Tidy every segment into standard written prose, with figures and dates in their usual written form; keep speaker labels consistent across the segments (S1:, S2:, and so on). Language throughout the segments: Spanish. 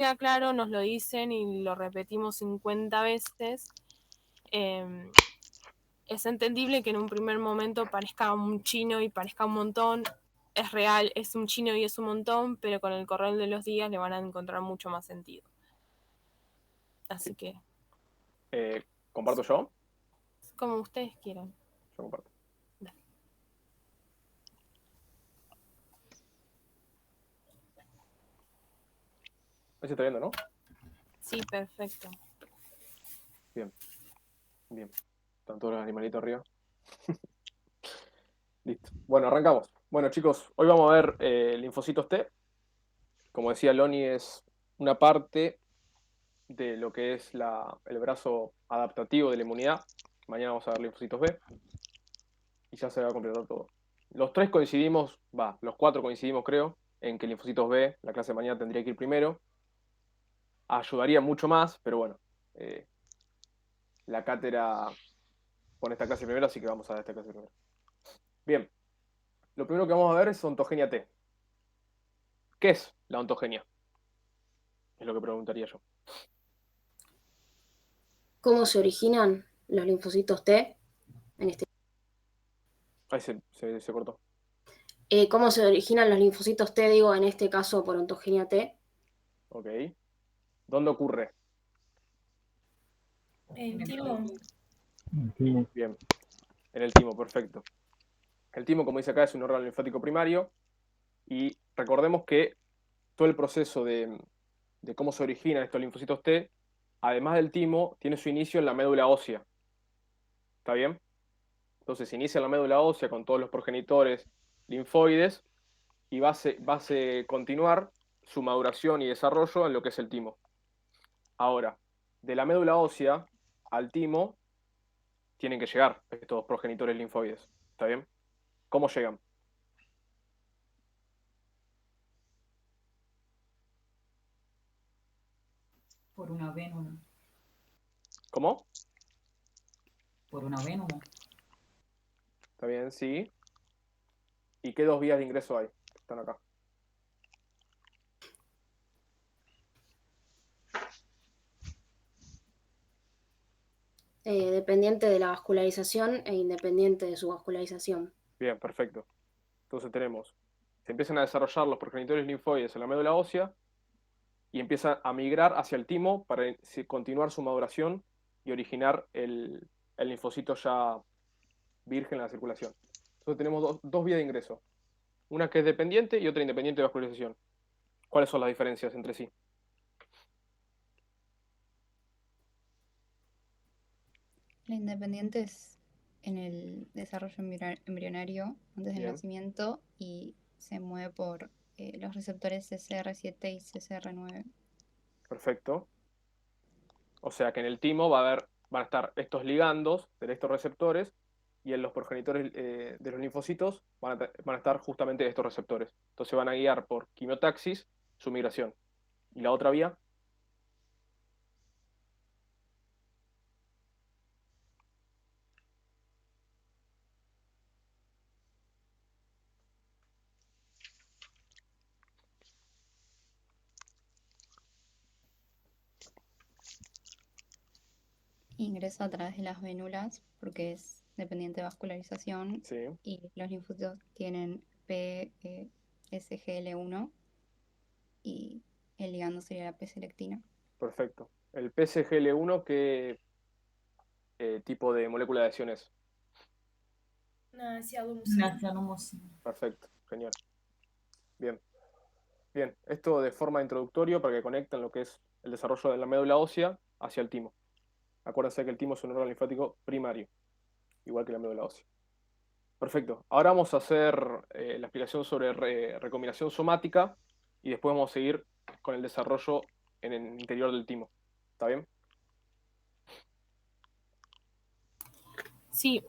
S1: queda claro, nos lo dicen y lo repetimos 50 veces. Es entendible que en un primer momento parezca un chino y parezca un montón. Es real, es un chino y es un montón, pero con el correr de los días le van a encontrar mucho más sentido. Así que,
S2: ¿Comparto yo?
S1: como ustedes quieran.
S2: Yo comparto. Ahí se está viendo, ¿no?
S1: Sí, perfecto.
S2: Bien, bien. Están todos los animalitos arriba. Listo. Bueno, arrancamos. Bueno, chicos, hoy vamos a ver linfocitos T. Como decía Loni, es una parte de lo que es el brazo adaptativo de la inmunidad. Mañana vamos a ver linfocitos B y ya se va a completar todo. Los tres coincidimos, los cuatro coincidimos, creo, en que linfocitos B, la clase de mañana tendría que ir primero. Ayudaría mucho más, pero bueno, eh, la cátedra pone esta clase primero, así que vamos a ver esta clase primero. Bien, lo primero que vamos a ver es ontogenia T. ¿Qué es la ontogenia? Es lo que preguntaría yo.
S3: ¿Cómo se originan los linfocitos T?
S2: Ahí se cortó.
S3: ¿Cómo se originan los linfocitos T, digo, en este caso por ontogenia T?
S2: Ok. ¿Dónde ocurre?
S1: El timo.
S2: Bien, en el timo, perfecto. El timo, como dice acá, es un órgano linfático primario y recordemos que todo el proceso de cómo se originan estos linfocitos T, además del timo, tiene su inicio en la médula ósea. ¿Está bien? Entonces se inicia en la médula ósea con todos los progenitores linfoides y va a continuar su maduración y desarrollo en lo que es el timo. Ahora, de la médula ósea al timo tienen que llegar estos progenitores linfoides. ¿Está bien? ¿Cómo llegan?
S4: Por una vénula.
S2: ¿Cómo?
S4: Por una vénula.
S2: ¿Está bien? Sí. ¿Y qué dos vías de ingreso hay? Están acá.
S3: Dependiente de la vascularización e independiente de su vascularización.
S2: Bien, perfecto. Entonces se empiezan a desarrollar los progenitores linfoides en la médula ósea y empiezan a migrar hacia el timo para continuar su maduración y originar el linfocito ya virgen en la circulación. Entonces tenemos dos vías de ingreso. Una que es dependiente y otra independiente de vascularización. ¿Cuáles son las diferencias entre sí?
S5: La independiente es en el desarrollo embrionario antes del
S2: Bien,
S5: nacimiento y se mueve por los receptores CCR7 y CCR9.
S2: perfecto. O sea que en el timo van a estar estos ligandos de estos receptores y en los progenitores de los linfocitos van a estar justamente estos receptores. Entonces van a guiar por quimiotaxis su migración. ¿Y la otra vía?
S5: Ingresa a través de las vénulas porque es dependiente de vascularización
S2: Sí,
S5: y los linfocitos tienen PSGL1 y el ligando sería la P-selectina.
S2: perfecto. ¿El PSGL1 qué tipo de molécula de adhesión es? Perfecto, genial. Bien, bien. Esto de forma introductoria para que conecten lo que es el desarrollo de la médula ósea hacia el timo. Acuérdense que el timo es un órgano linfático primario, igual que la médula ósea. Perfecto. Ahora vamos a hacer la explicación sobre recombinación somática y después vamos a seguir con el desarrollo en el interior del timo. ¿Está bien?
S1: Sí,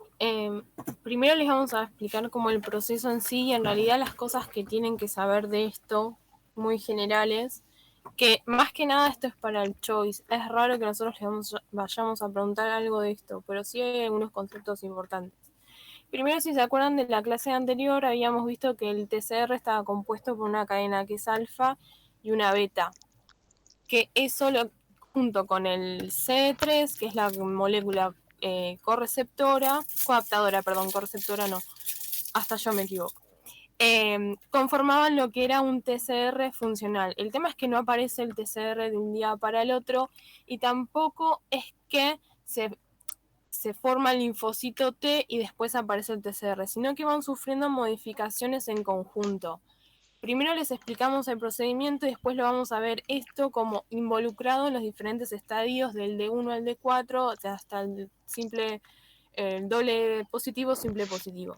S1: primero les vamos a explicar como el proceso en sí y en realidad las cosas que tienen que saber de esto, muy generales, que más que nada esto es para el choice. Es raro que nosotros vayamos a preguntar algo de esto, pero sí hay algunos conceptos importantes. Primero, si se acuerdan de la clase anterior, habíamos visto que el TCR estaba compuesto por una cadena que es alfa y una beta, que eso junto con el CD3, que es la molécula correceptora no, hasta yo me equivoco, conformaban lo que era un TCR funcional. El tema es que no aparece el TCR de un día para el otro y tampoco es que se forma el linfocito T y después aparece el TCR, sino que van sufriendo modificaciones en conjunto. Primero les explicamos el procedimiento y después lo vamos a ver esto como involucrado en los diferentes estadios del D1 al D4 hasta el doble positivo, simple positivo.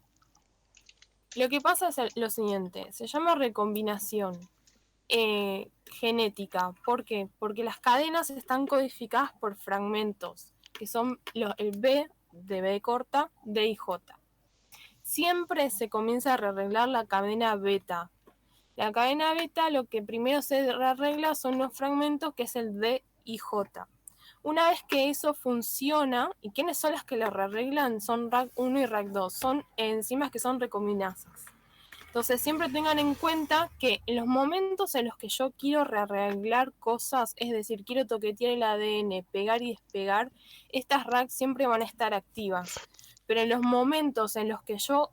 S1: Lo que pasa es lo siguiente, se llama recombinación genética. ¿Por qué? Porque las cadenas están codificadas por fragmentos, que son el B de B corta, D y J. Siempre se comienza a rearreglar la cadena beta. La cadena beta lo que primero se rearregla son los fragmentos, que es el D y J. Una vez que eso funciona, ¿y quiénes son las que lo rearreglan? Son RAC1 y RAC2, son enzimas que son recombinasas. Entonces siempre tengan en cuenta que en los momentos en los que yo quiero rearreglar cosas, es decir, quiero toquetear el ADN, pegar y despegar, estas RAC siempre van a estar activas. Pero en los momentos en los que yo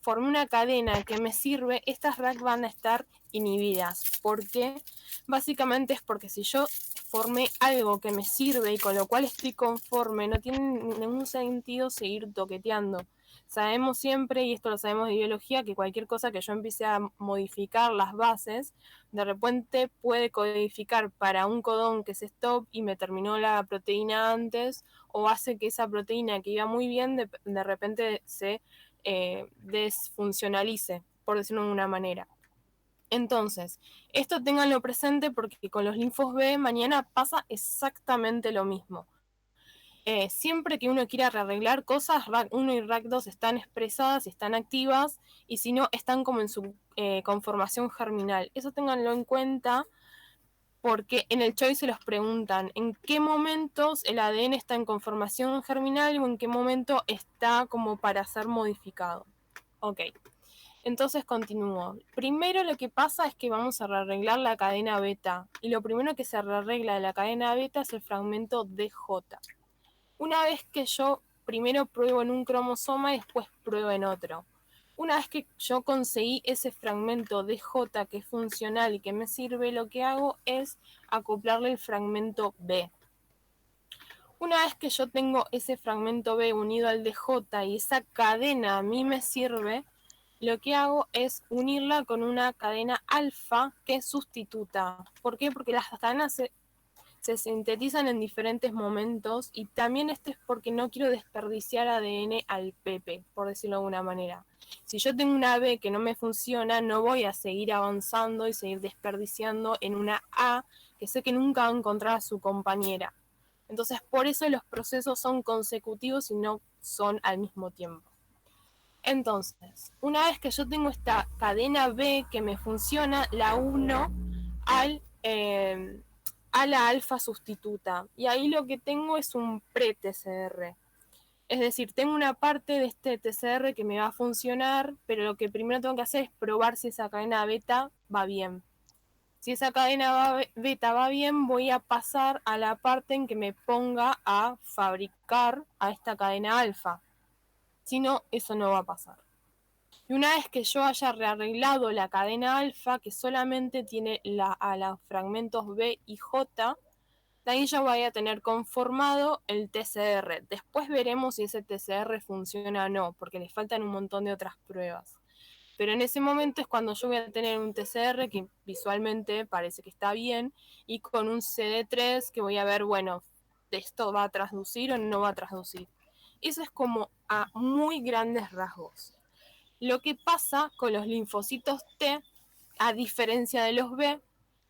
S1: formé una cadena que me sirve, estas RAC van a estar inhibidas. ¿Por qué? Básicamente es porque si yo formé algo que me sirve y con lo cual estoy conforme, no tiene ningún sentido seguir toqueteando. Sabemos siempre, y esto lo sabemos de biología, que cualquier cosa que yo empiece a modificar las bases, de repente puede codificar para un codón que es stop y me terminó la proteína antes, o hace que esa proteína que iba muy bien de repente se desfuncionalice, por decirlo de una manera. Entonces, esto ténganlo presente porque con los linfos B mañana pasa exactamente lo mismo. Siempre que uno quiera rearreglar cosas, RAC1 y RAC2 están expresadas y están activas, y si no, están como en su conformación germinal. Eso ténganlo en cuenta porque en el choice se los preguntan en qué momentos el ADN está en conformación germinal o en qué momento está como para ser modificado. Ok, entonces continúo. Primero lo que pasa es que vamos a rearreglar la cadena beta, y lo primero que se rearregla de la cadena beta es el fragmento DJ. Una vez que yo primero pruebo en un cromosoma y después pruebo en otro. Una vez que yo conseguí ese fragmento DJ que es funcional y que me sirve, lo que hago es acoplarle el fragmento B. Una vez que yo tengo ese fragmento B unido al DJ y esa cadena a mí me sirve, lo que hago es unirla con una cadena alfa que es sustituta. ¿Por qué? Porque las cadenas se sintetizan en diferentes momentos, y también esto es porque no quiero desperdiciar ADN al Pepe, por decirlo de alguna manera. Si yo tengo una B que no me funciona, no voy a seguir avanzando y seguir desperdiciando en una A que sé que nunca va a encontrar a su compañera. Entonces, por eso los procesos son consecutivos y no son al mismo tiempo. Entonces, una vez que yo tengo esta cadena B que me funciona, la uno a la alfa sustituta, y ahí lo que tengo es un pre-TCR. Es decir, tengo una parte de este TCR que me va a funcionar, pero lo que primero tengo que hacer es probar si esa cadena beta va bien. Si esa cadena beta va bien, voy a pasar a la parte en que me ponga a fabricar a esta cadena alfa. Si no, eso no va a pasar. Y una vez que yo haya rearreglado la cadena alfa, que solamente tiene a los fragmentos B y J, de ahí ya voy a tener conformado el TCR. Después veremos si ese TCR funciona o no, porque le faltan un montón de otras pruebas. Pero en ese momento es cuando yo voy a tener un TCR que visualmente parece que está bien, y con un CD3 que voy a ver, bueno, ¿esto va a traducir o no va a traducir? Eso es como a muy grandes rasgos. Lo que pasa con los linfocitos T, a diferencia de los B,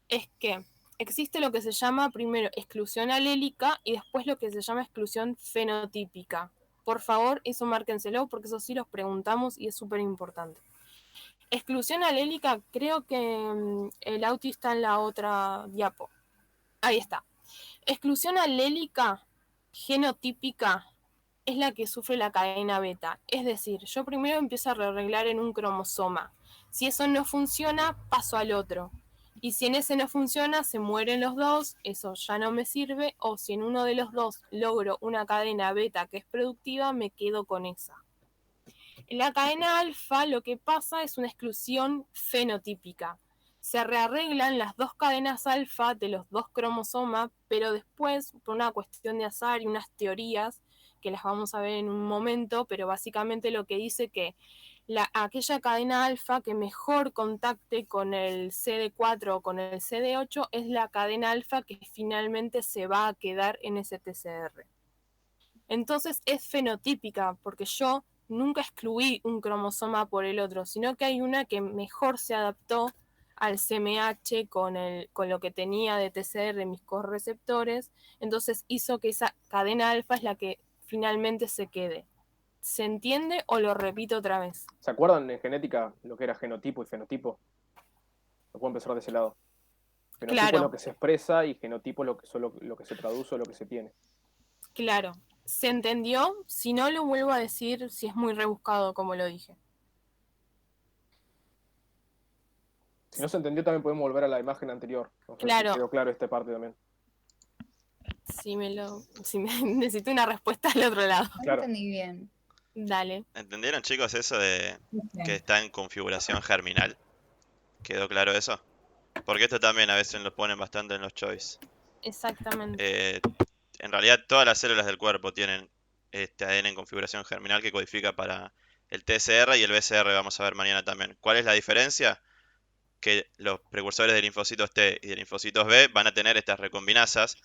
S1: es que existe lo que se llama primero exclusión alélica y después lo que se llama exclusión fenotípica. Por favor, eso márquenselo porque eso sí los preguntamos y es súper importante. Exclusión alélica, creo que el audio está en la otra diapo. Ahí está. Exclusión alélica genotípica es la que sufre la cadena beta. Es decir, yo primero empiezo a rearreglar en un cromosoma. Si eso no funciona, paso al otro. Y si en ese no funciona, se mueren los dos, eso ya no me sirve, o si en uno de los dos logro una cadena beta que es productiva, me quedo con esa. En la cadena alfa lo que pasa es una exclusión fenotípica. Se rearreglan las dos cadenas alfa de los dos cromosomas, pero después, por una cuestión de azar y unas teorías, que las vamos a ver en un momento, pero básicamente lo que dice que aquella cadena alfa que mejor contacte con el CD4 o con el CD8 es la cadena alfa que finalmente se va a quedar en ese TCR. Entonces es fenotípica, porque yo nunca excluí un cromosoma por el otro, sino que hay una que mejor se adaptó al CMH con lo que tenía de TCR mis correceptores, entonces hizo que esa cadena alfa es la que finalmente se quede. ¿Se entiende o lo repito otra vez?
S2: ¿Se acuerdan en genética lo que era genotipo y fenotipo? Lo puedo empezar de ese lado. Fenotipo
S1: Claro.
S2: es lo que se expresa y genotipo lo que se traduce o lo que se tiene.
S1: Claro. ¿Se entendió? Si no, lo vuelvo a decir si es muy rebuscado como lo dije.
S2: Si no se entendió, también podemos volver a la imagen anterior. No sé
S1: Claro.
S2: si quedó claro esta parte también.
S1: Si necesito una respuesta al otro lado.
S5: No
S2: Claro.
S5: entendí bien.
S1: Dale.
S6: ¿Entendieron, chicos, eso de
S4: Sí.
S6: que está en configuración germinal? ¿Quedó claro eso? Porque esto también a veces lo ponen bastante en los choice.
S1: Exactamente.
S6: En realidad todas las células del cuerpo tienen este ADN en configuración germinal que codifica para el TCR y el BCR, vamos a ver mañana también. ¿Cuál es la diferencia? Que los precursores de linfocitos T y de linfocitos B van a tener estas recombinasas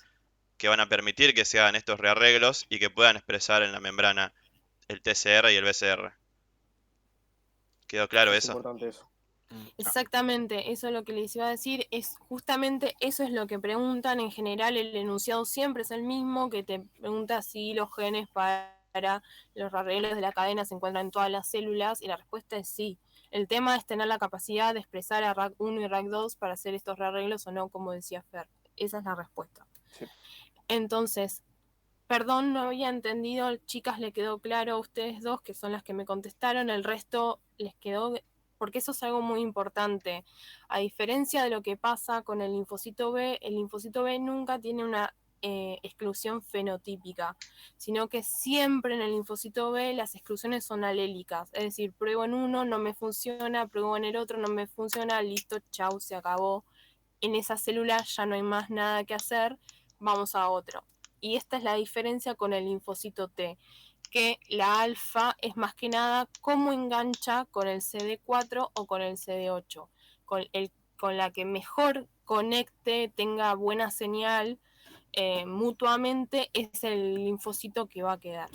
S6: que van a permitir que se hagan estos rearreglos y que puedan expresar en la membrana el TCR y el BCR. ¿Quedó claro
S2: Es
S6: eso?
S2: importante eso.
S1: Exactamente, eso es lo que les iba a decir, es justamente eso es lo que preguntan. En general el enunciado siempre es el mismo, que te pregunta si los genes para los arreglos de la cadena se encuentran en todas las células, y la respuesta es sí. El tema es tener la capacidad de expresar a RAC1 y RAC2 para hacer estos rearreglos o no, como decía Fer. Esa es la respuesta.
S2: Sí.
S1: Entonces, perdón, no había entendido, chicas, le quedó claro a ustedes dos, que son las que me contestaron, el resto les quedó, porque eso es algo muy importante. A diferencia de lo que pasa con el linfocito B nunca tiene una exclusión fenotípica, sino que siempre en el linfocito B las exclusiones son alélicas, es decir, pruebo en uno, no me funciona, pruebo en el otro, no me funciona, listo, chau, se acabó. En esa célula ya no hay más nada que hacer, vamos a otro. Y esta es la diferencia con el linfocito T, que la alfa es más que nada cómo engancha con el CD4 o con el CD8, con la que mejor conecte, tenga buena señal mutuamente, es el linfocito que va a quedar.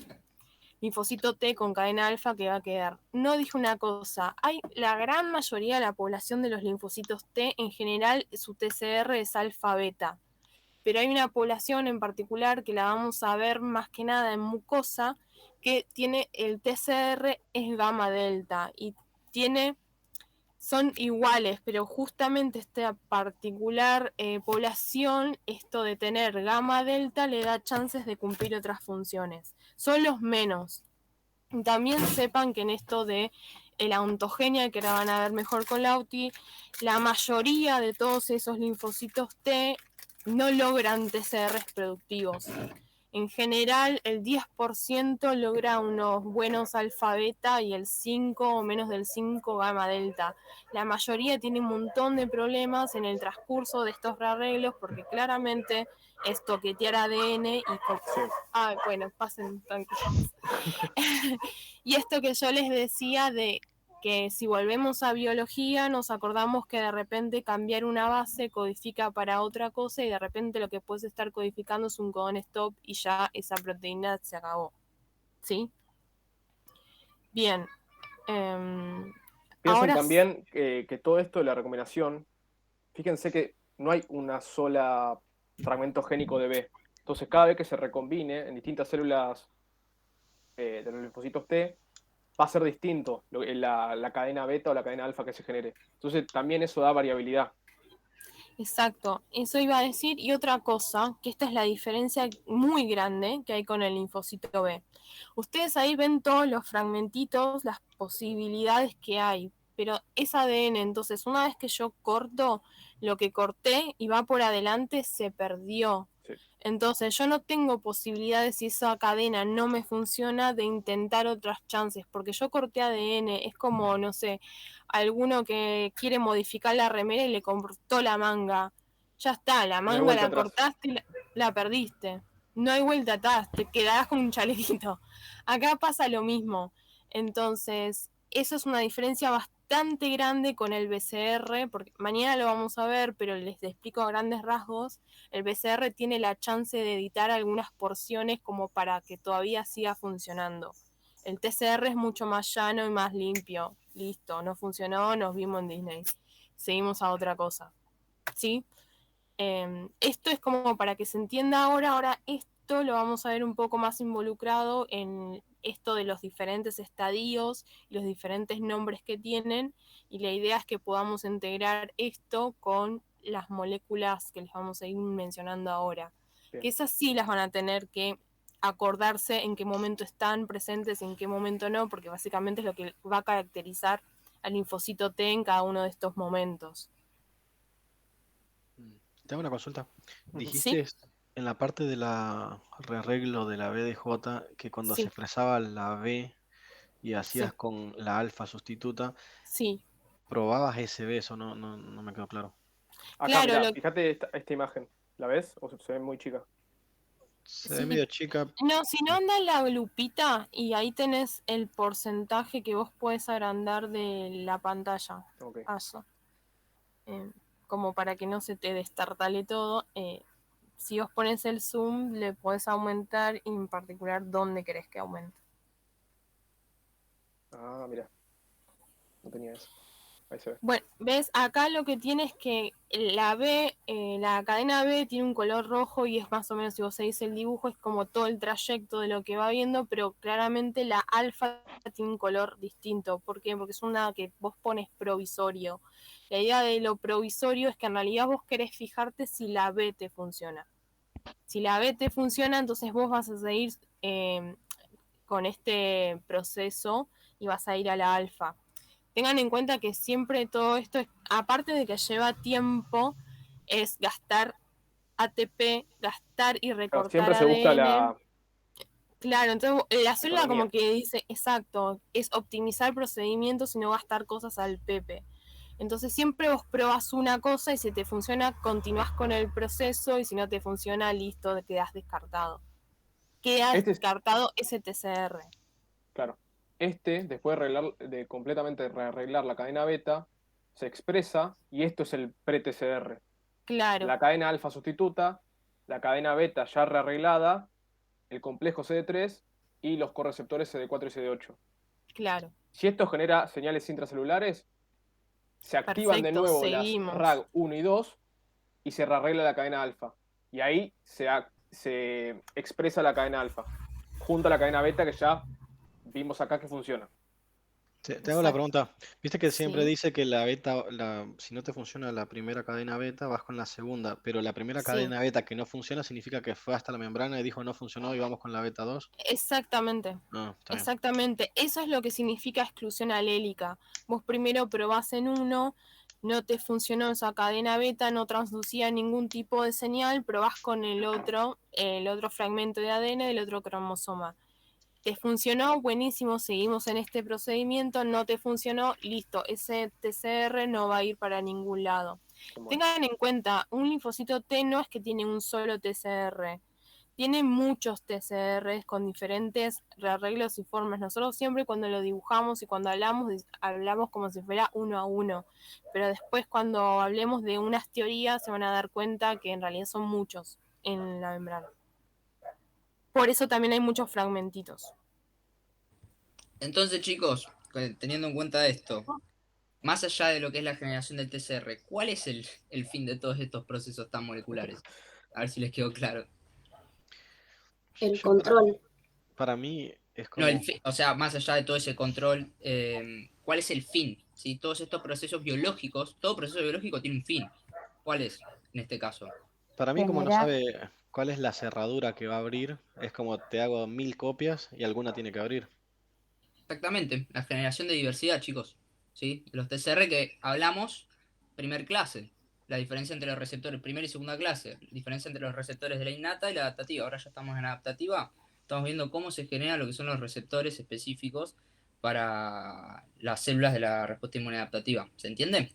S1: Linfocito T con cadena alfa que va a quedar. No dije una cosa, la gran mayoría de la población de los linfocitos T, en general su TCR es alfa beta, pero hay una población en particular que la vamos a ver más que nada en mucosa, que tiene el TCR es gamma delta y son iguales, pero justamente esta particular población, esto de tener gamma delta le da chances de cumplir otras funciones. Son los menos. También sepan que en esto de la ontogenia, que la van a ver mejor con la UTI, la mayoría de todos esos linfocitos T no logran TCRs productivos. En general, el 10% logra unos buenos alfa beta y el 5 o menos del 5 gamma delta. La mayoría tiene un montón de problemas en el transcurso de estos rearreglos, porque claramente es toquetear ADN y...
S2: Sí.
S1: bueno, pasen tranquilos. Y esto que yo les decía de que si volvemos a biología nos acordamos que de repente cambiar una base codifica para otra cosa y de repente lo que puedes estar codificando es un codón stop y ya esa proteína se acabó. ¿Sí? Bien.
S2: Piensen
S1: Ahora
S2: también que todo esto de la recombinación, fíjense que no hay una sola fragmento génico de B. Entonces, cada vez que se recombine en distintas células de los linfocitos T, va a ser distinto la cadena beta o la cadena alfa que se genere. Entonces, también eso da variabilidad.
S1: Exacto, eso iba a decir. Y otra cosa, que esta es la diferencia muy grande que hay con el linfocito B. Ustedes ahí ven todos los fragmentitos, las posibilidades que hay, pero es ADN. Entonces, una vez que yo corto, lo que corté y va por adelante se perdió.
S2: Sí.
S1: Entonces, yo no tengo posibilidades, si esa cadena no me funciona, de intentar otras chances, porque yo corté ADN. Es como, no sé, alguno que quiere modificar la remera y le cortó la manga. Ya está, la
S2: No hay
S1: manga
S2: vuelta
S1: la
S2: atrás.
S1: cortaste y la perdiste. No hay vuelta atrás, te quedarás con un chalequito. Acá pasa lo mismo. Entonces, eso es una diferencia bastante grande con el BCR, porque mañana lo vamos a ver, pero les explico a grandes rasgos. El BCR tiene la chance de editar algunas porciones como para que todavía siga funcionando. El TCR es mucho más llano y más limpio. Listo, no funcionó, nos vimos en Disney. Seguimos a otra cosa. ¿Sí? Esto es como para que se entienda ahora esto lo vamos a ver un poco más involucrado en esto de los diferentes estadios y los diferentes nombres que tienen, y la idea es que podamos integrar esto con las moléculas que les vamos a ir mencionando ahora.
S2: Bien.
S1: Que esas sí las van a tener que acordarse en qué momento están presentes y en qué momento no, porque básicamente es lo que va a caracterizar al linfocito T en cada uno de estos momentos.
S7: Te hago una consulta.
S2: Ujú.
S7: Dijiste en la parte de la rearreglo de la BDJ que cuando se
S1: Sí,
S7: expresaba la B y hacías
S1: sí,
S7: con la alfa sustituta,
S1: sí.
S7: probabas SB, eso no me quedó claro.
S2: Acá,
S1: Claro,
S2: mirá, fíjate esta imagen. ¿La ves? ¿O se ve muy chica?
S7: Se ve
S1: sí.
S7: medio chica.
S1: No, si no anda la lupita y ahí tenés el porcentaje que vos puedes agrandar de la pantalla.
S2: Ok.
S1: Eso. Como para que no se te destartale todo. Si vos pones el zoom, le podés aumentar y en particular dónde querés que aumente.
S2: Ah, mira. No tenía eso. Ahí se ve.
S1: Bueno, ves, acá lo que tiene es que la B, la cadena B tiene un color rojo y es más o menos, si vos seguís el dibujo, es como todo el trayecto de lo que va viendo, pero claramente la alfa tiene un color distinto. ¿Por qué? Porque es una que vos pones provisorio. La idea de lo provisorio es que en realidad vos querés fijarte si la B te funciona. Si la B te funciona, entonces vos vas a seguir con este proceso y vas a ir a la alfa. Tengan en cuenta que siempre todo esto, aparte de que lleva tiempo, es gastar ATP, gastar y
S2: Claro,
S1: recortar
S2: siempre se busca
S1: ADN. Claro, entonces la célula
S2: economía.
S1: como que dice, exacto, es optimizar procedimientos y no gastar cosas al pepe. Entonces siempre vos probás una cosa y si te funciona, continuás con el proceso, y si no te funciona, listo, quedás descartado. Queda
S2: Este es,
S1: descartado ese TCR.
S2: claro. Después de completamente rearreglar la cadena beta, se expresa y esto es el pre-TCR.
S1: Claro,
S2: La cadena alfa sustituta, la cadena beta ya rearreglada, el complejo CD3 y los correceptores CD4 y CD8.
S1: claro.
S2: Si esto genera señales intracelulares, se activan de
S1: Perfecto,
S2: nuevo las
S1: seguimos.
S2: RAG1 y 2 y se rearregla la cadena alfa. Y ahí se expresa la cadena alfa, junto a la cadena beta que ya vimos acá que funciona.
S7: Te hago la
S1: Exacto.
S7: pregunta. Viste que siempre
S1: Sí,
S7: dice que la beta, si no te funciona la primera cadena beta, vas con la segunda, pero la primera
S1: sí,
S7: cadena beta que no funciona significa que fue hasta la membrana y dijo no funcionó y vamos con la beta 2.
S1: exactamente.
S7: Ah, está bien.
S1: Exactamente. Eso es lo que significa exclusión alélica. Vos primero probás en uno, no te funcionó esa cadena beta, no transducía ningún tipo de señal, probás con el otro fragmento de ADN del otro cromosoma. ¿Te funcionó? Buenísimo, seguimos en este procedimiento. No te funcionó, listo, ese TCR no va a ir para ningún lado.
S2: Bueno,
S1: Tengan en cuenta, un linfocito T no es que tiene un solo TCR, tiene muchos TCRs con diferentes rearreglos y formas. Nosotros siempre cuando lo dibujamos y cuando hablamos como si fuera uno a uno, pero después cuando hablemos de unas teorías se van a dar cuenta que en realidad son muchos en la membrana. Por eso también hay muchos fragmentitos.
S8: Entonces, chicos, teniendo en cuenta esto, más allá de lo que es la generación del TCR, ¿cuál es el fin de todos estos procesos tan moleculares? A ver si les quedó claro.
S3: El
S7: Yo
S3: control.
S7: para mí es
S8: No,
S7: como,
S8: o sea, más allá de todo ese control, ¿cuál es el fin? ¿Sí? Todos estos procesos biológicos, todo proceso biológico tiene un fin. ¿Cuál es en este caso?
S7: para mí como no
S5: Generar,
S7: sabe cuál es la cerradura que va a abrir, es como te hago 1000 copias y alguna tiene que abrir.
S8: Exactamente, la generación de diversidad, chicos. ¿sí? Los TCR que hablamos, primer clase. La diferencia entre los receptores, primera y segunda clase. La diferencia entre los receptores de la innata y la adaptativa. Ahora ya estamos en adaptativa. Estamos viendo cómo se generan lo que son los receptores específicos para las células de la respuesta inmune adaptativa. ¿Se entiende?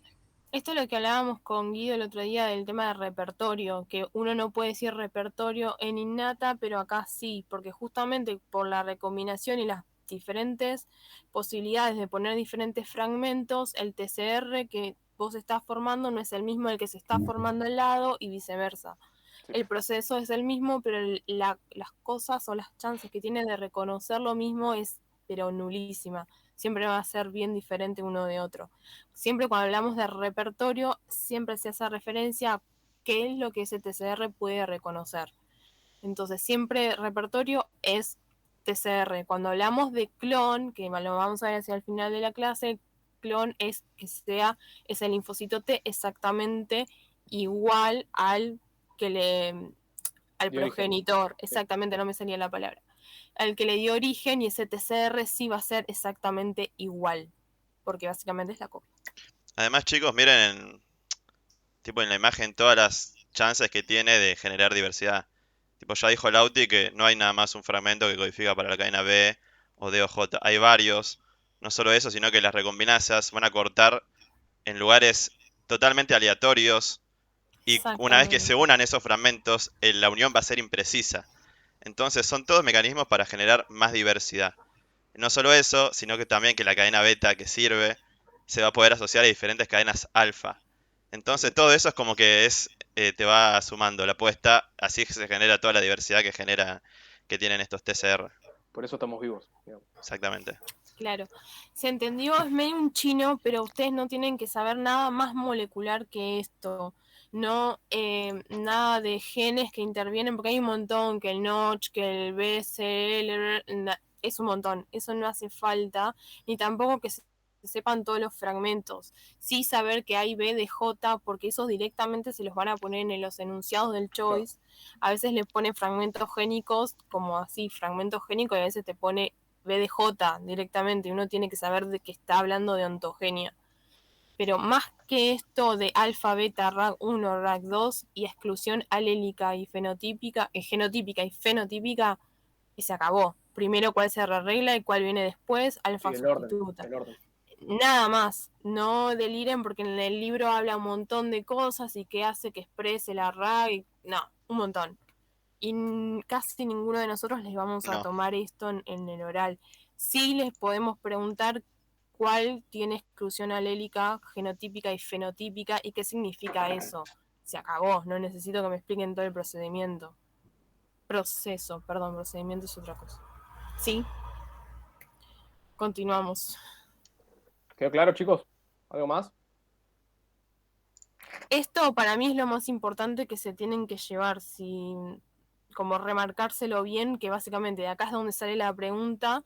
S1: Esto es lo que hablábamos con Guido el otro día del tema de repertorio, que uno no puede decir repertorio en innata, pero acá sí, porque justamente por la recombinación y las diferentes posibilidades de poner diferentes fragmentos, el TCR que vos estás formando no es el mismo el que se está formando al lado y viceversa.
S2: Sí.
S1: El proceso es el mismo, pero las cosas o las chances que tiene de reconocer lo mismo es pero nulísima. Siempre va a ser bien diferente uno de otro. Siempre cuando hablamos de repertorio, siempre se hace referencia a qué es lo que ese TCR puede reconocer. Entonces, siempre repertorio es TCR. Cuando hablamos de clon, que lo vamos a ver hacia el final de la clase, clon es que sea ese linfocito T exactamente igual al que al
S2: De origen.
S1: progenitor, exactamente, no me salía la palabra, al que le dio origen, y ese TCR sí va a ser exactamente igual, porque básicamente es la copia.
S6: Además, chicos, miren tipo en la imagen todas las chances que tiene de generar diversidad. Tipo, ya dijo Lauti que no hay nada más un fragmento que codifica para la cadena B o D o J. Hay varios. No solo eso, sino que las recombinasas van a cortar en lugares totalmente aleatorios. Y una vez que se
S1: Exactamente.
S6: unan esos fragmentos, la unión va a ser imprecisa. Entonces son todos mecanismos para generar más diversidad. No solo eso, sino que también que la cadena beta que sirve se va a poder asociar a diferentes cadenas alfa. Entonces todo eso es como que te va sumando la apuesta, así que se genera toda la diversidad que tienen estos TCR.
S2: Por eso estamos vivos, digamos.
S6: Exactamente.
S1: Claro, se entendió, es medio un chino, pero ustedes no tienen que saber nada más molecular que esto. No, nada de genes que intervienen, porque hay un montón, que el Notch, que el BCL, es un montón. Eso no hace falta, ni tampoco que se sepan todos los fragmentos. Sí saber que hay B de J, porque esos directamente se los van a poner en los enunciados del choice. A veces le ponen fragmentos génicos, como así, fragmentos génicos, y a veces te pone B de J directamente, uno tiene que saber de que está hablando de ontogenia. Pero más que esto de alfa, beta, RAG1, RAG2 y exclusión alélica y fenotípica, genotípica y fenotípica, se acabó. Primero cuál se regla y cuál viene después, alfa
S2: Sí, el orden,
S1: sustituta.
S2: el orden.
S1: Nada más, no deliren porque en el libro habla un montón de cosas y que hace que exprese la RAG, no, un montón. Y casi ninguno de nosotros les vamos a
S6: No.
S1: tomar esto en el oral. Sí les podemos preguntar cuál tiene exclusión alélica, genotípica y fenotípica y qué significa eso. Se acabó, no necesito que me expliquen todo el procedimiento. Procedimiento es otra cosa. Sí, continuamos.
S2: ¿Quedó claro, chicos? ¿Algo más?
S1: Esto para mí es lo más importante que se tienen que llevar, como remarcárselo bien, que básicamente de acá es donde sale la pregunta,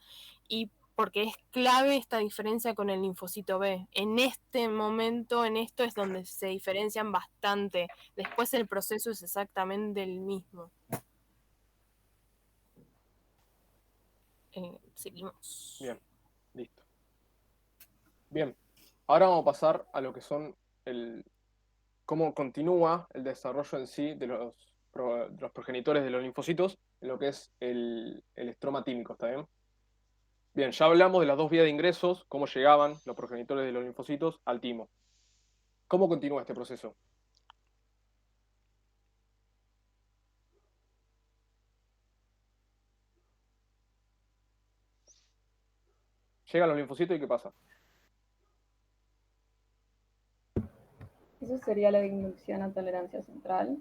S1: y porque es clave esta diferencia con el linfocito B. En este momento, en esto es donde se diferencian bastante. Después el proceso es exactamente el mismo. Seguimos.
S2: Bien, listo. Bien, ahora vamos a pasar a lo que son cómo continúa el desarrollo en sí de los progenitores de los linfocitos en lo que es el estroma tímico, ¿está bien? Bien, ya hablamos de las dos vías de ingresos, cómo llegaban los progenitores de los linfocitos al timo. ¿Cómo continúa este proceso? Llegan los linfocitos y ¿qué pasa?
S9: ¿Eso sería la inducción a tolerancia central?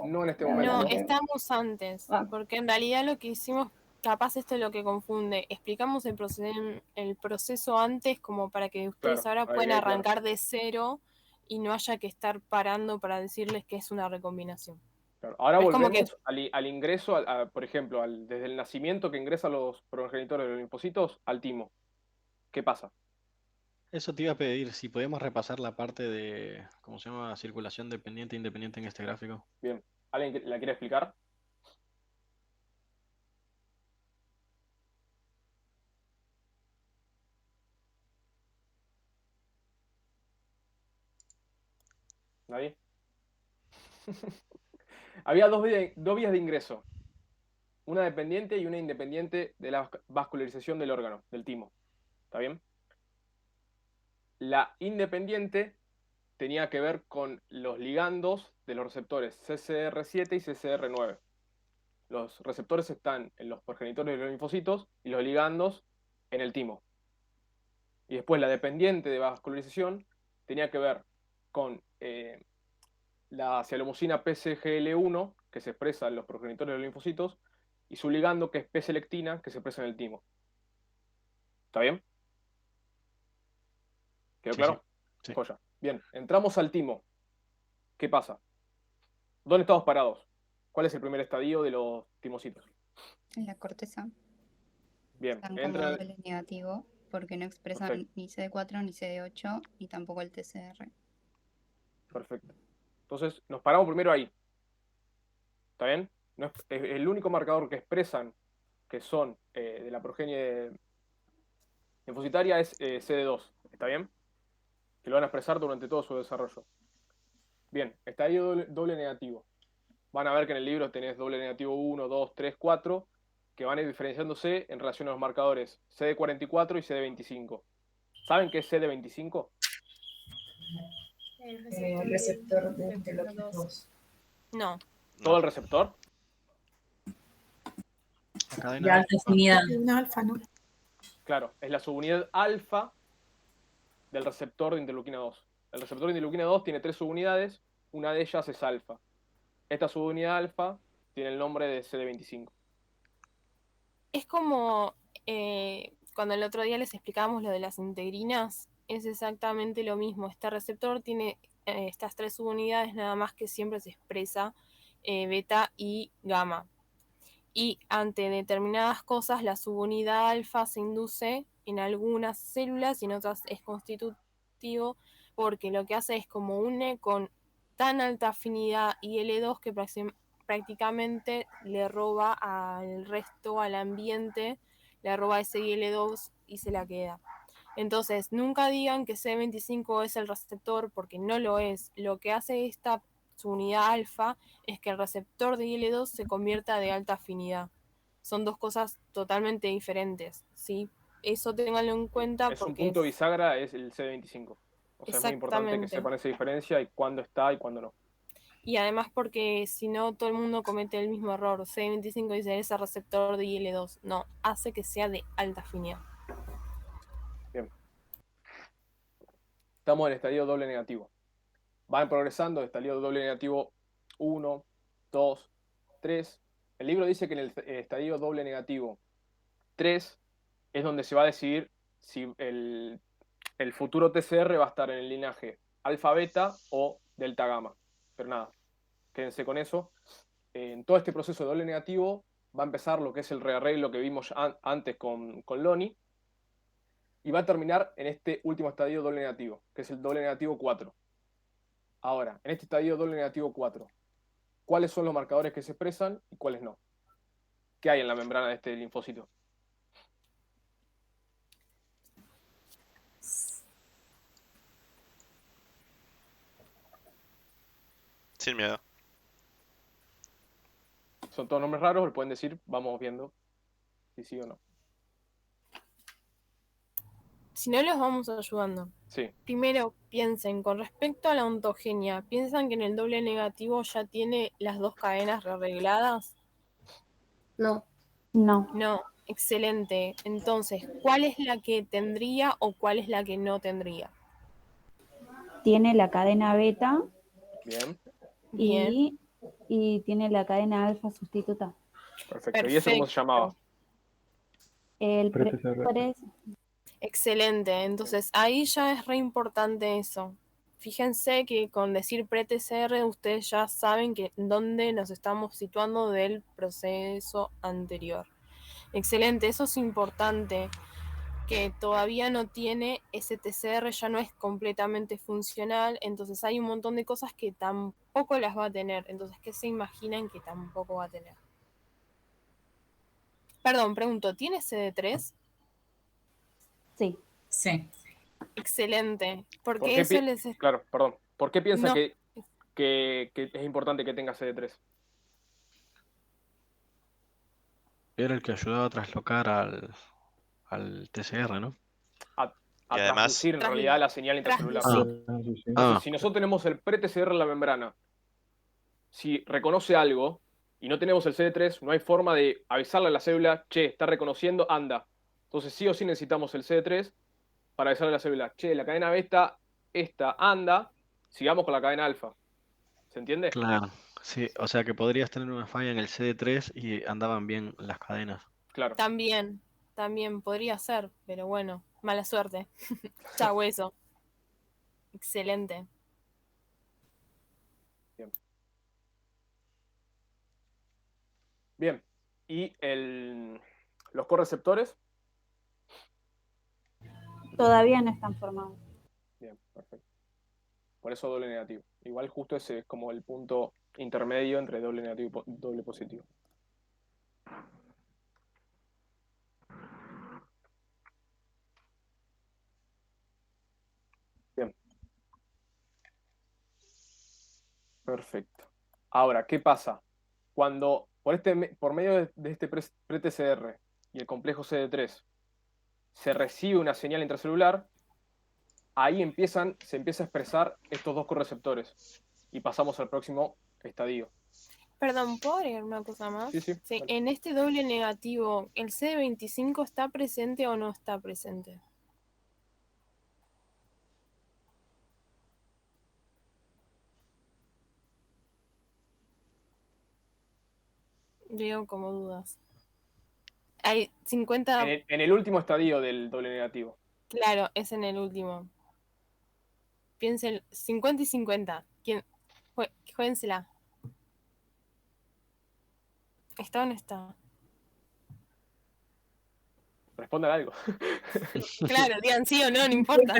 S2: No en este momento.
S1: No, estamos antes,
S9: Ah.
S1: porque en realidad lo que hicimos, capaz esto es lo que confunde, explicamos el proceso antes como para que ustedes
S2: Claro,
S1: ahora
S2: ahí
S1: puedan
S2: queda claro.
S1: arrancar de cero y no haya que estar parando para decirles que es una recombinación.
S2: Claro. Ahora
S1: Es como
S2: volvemos al ingreso, por ejemplo, desde el nacimiento que ingresan los progenitores de los linfocitos al timo. ¿Qué pasa?
S7: Eso te iba a pedir, si podemos repasar la parte de, ¿cómo se llama? Circulación dependiente e independiente en este gráfico.
S2: Bien, ¿alguien la quiere explicar? ¿Nadie? Había dos vías de ingreso. Una dependiente y una independiente de la vascularización del órgano, del timo. ¿Está bien? La independiente tenía que ver con los ligandos de los receptores CCR7 y CCR9. Los receptores están en los progenitores de los linfocitos y los ligandos en el timo. Y después la dependiente de vascularización tenía que ver con la sialomusina PCGL1, que se expresa en los progenitores de los linfocitos, y su ligando, que es P-selectina, que se expresa en el timo. ¿Está bien? ¿Quedó claro?
S7: Sí.
S2: Joya. Bien, entramos al timo. ¿Qué pasa? ¿Dónde estamos parados? ¿Cuál es el primer estadio de los timocitos?
S5: En la corteza
S2: Bien,
S5: están como
S2: entra.
S5: doble negativo porque no expresan
S2: Perfecto.
S5: ni CD4 ni CD8 ni tampoco el TCR.
S2: Perfecto. Entonces, nos paramos primero ahí. ¿Está bien? No es el único marcador que expresan que son de la progenie linfocitaria es CD2. ¿Está bien? Que lo van a expresar durante todo su desarrollo. Bien, estadio doble negativo. Van a ver que en el libro tenés doble negativo 1, 2, 3, 4, que van a ir diferenciándose en relación a los marcadores CD44 y CD25. ¿Saben qué es CD25?
S9: El receptor de interleukin 2.
S1: No.
S2: ¿Todo el receptor?
S7: La cadena
S10: De alta afinidad.
S9: Una alfa, ¿no?
S2: Claro, es la subunidad alfa del receptor de interleuquina 2. El receptor de interleuquina 2 tiene 3 subunidades, una de ellas es alfa. Esta subunidad alfa tiene el nombre de CD25.
S1: Es como cuando el otro día les explicábamos lo de las integrinas, es exactamente lo mismo. Este receptor tiene estas 3 subunidades, nada más que siempre se expresa beta y gamma. Y ante determinadas cosas, la subunidad alfa se induce en algunas células y en otras es constitutivo, porque lo que hace es como une con tan alta afinidad IL2 que prácticamente le roba al resto, al ambiente, le roba ese IL2 y se la queda. Entonces, nunca digan que C25 es el receptor, porque no lo es. Lo que hace esta subunidad alfa es que el receptor de IL2 se convierta de alta afinidad. Son dos cosas totalmente diferentes, ¿sí? Eso ténganlo en cuenta
S2: Es un
S1: porque
S2: punto bisagra, es el CD25. O sea, es muy importante que
S1: exactamente.
S2: sepan esa diferencia y cuándo está y cuándo no.
S1: Y además porque si no todo el mundo comete el mismo error. C25 dice ese receptor de IL2. No, hace que sea de alta afinidad.
S2: Bien. Estamos en el estadio doble negativo. Van progresando, estadio doble negativo 1, 2, 3. El libro dice que en el estadio doble negativo 3 es donde se va a decidir si el futuro TCR va a estar en el linaje alfa-beta o delta-gamma. Pero nada, quédense con eso. En todo este proceso de doble negativo va a empezar lo que es el rearreglo que vimos antes con Lonnie y va a terminar en este último estadio doble negativo, que es el doble negativo 4. Ahora, en este estadio doble negativo 4, ¿cuáles son los marcadores que se expresan y cuáles no? ¿Qué hay en la membrana de este linfocito?
S6: Sin miedo.
S2: Son todos nombres raros, le pueden decir, vamos viendo si sí o no.
S1: Si no, los vamos ayudando.
S2: Sí.
S1: Primero, piensen, con respecto a la ontogenia, ¿piensan que en el doble negativo ya tiene las dos cadenas rearregladas?
S3: No.
S9: No.
S1: No, excelente. Entonces, ¿cuál es la que tendría o cuál es la que no tendría?
S9: Tiene la cadena beta
S2: Bien.
S1: Bien.
S9: y tiene la cadena alfa sustituta.
S2: Perfecto. ¿Y eso cómo se llamaba?
S9: El
S11: Pre-TCR.
S1: Excelente. Entonces, ahí ya es re importante eso. Fíjense que con decir pre-TCR ustedes ya saben que dónde nos estamos situando del proceso anterior. Excelente, eso es importante, que todavía no tiene ese TCR, ya no es completamente funcional, entonces hay un montón de cosas que tampoco las va a tener. Entonces, ¿qué se imaginan que tampoco va a tener? Perdón, pregunto, ¿tiene CD3?
S9: Sí.
S10: Sí.
S1: Excelente, porque
S2: ¿Por qué
S1: eso les...
S2: Claro, perdón. ¿Por qué piensan
S1: No,
S2: que que es importante que tenga CD3?
S7: Era el que ayudaba a traslocar al TCR, ¿no?
S2: A
S6: Y además,
S2: transducir en realidad la señal intracelular.
S1: Transducir.
S2: Entonces, si nosotros tenemos el pre-TCR en la membrana, si reconoce algo y no tenemos el CD3, no hay forma de avisarle a la célula, che, está reconociendo, anda. Entonces, sí o sí necesitamos el CD3 para avisarle a la célula, che, la cadena beta, esta, anda, sigamos con la cadena alfa. ¿Se entiende?
S7: Claro, sí, o sea que podrías tener una falla en el CD3 y andaban bien las cadenas.
S2: Claro.
S1: También podría ser, pero bueno, mala suerte. Chau, eso. Excelente.
S2: Bien. ¿Y los correceptores?
S10: Todavía no están formados.
S2: Bien, perfecto. Por eso doble negativo. Igual justo ese es como el punto intermedio entre doble negativo y doble positivo. Bien. Perfecto. Ahora, ¿qué pasa? Cuando por medio de este pre-TCR y el complejo CD3 se recibe una señal intracelular, ahí se empieza a expresar estos dos correceptores y pasamos al próximo estadio.
S1: Perdón, ¿puedo agregar una cosa más?
S2: Sí, sí.
S1: En este doble negativo, ¿el CD25 está presente o no está presente? Veo como dudas. Hay 50...
S2: En el último estadio del doble negativo.
S1: Claro, es en el último. Piensen, 50 y 50. Juéguensela. ¿Está o no está?
S2: Respondan algo.
S1: Claro, digan sí o no, no importa.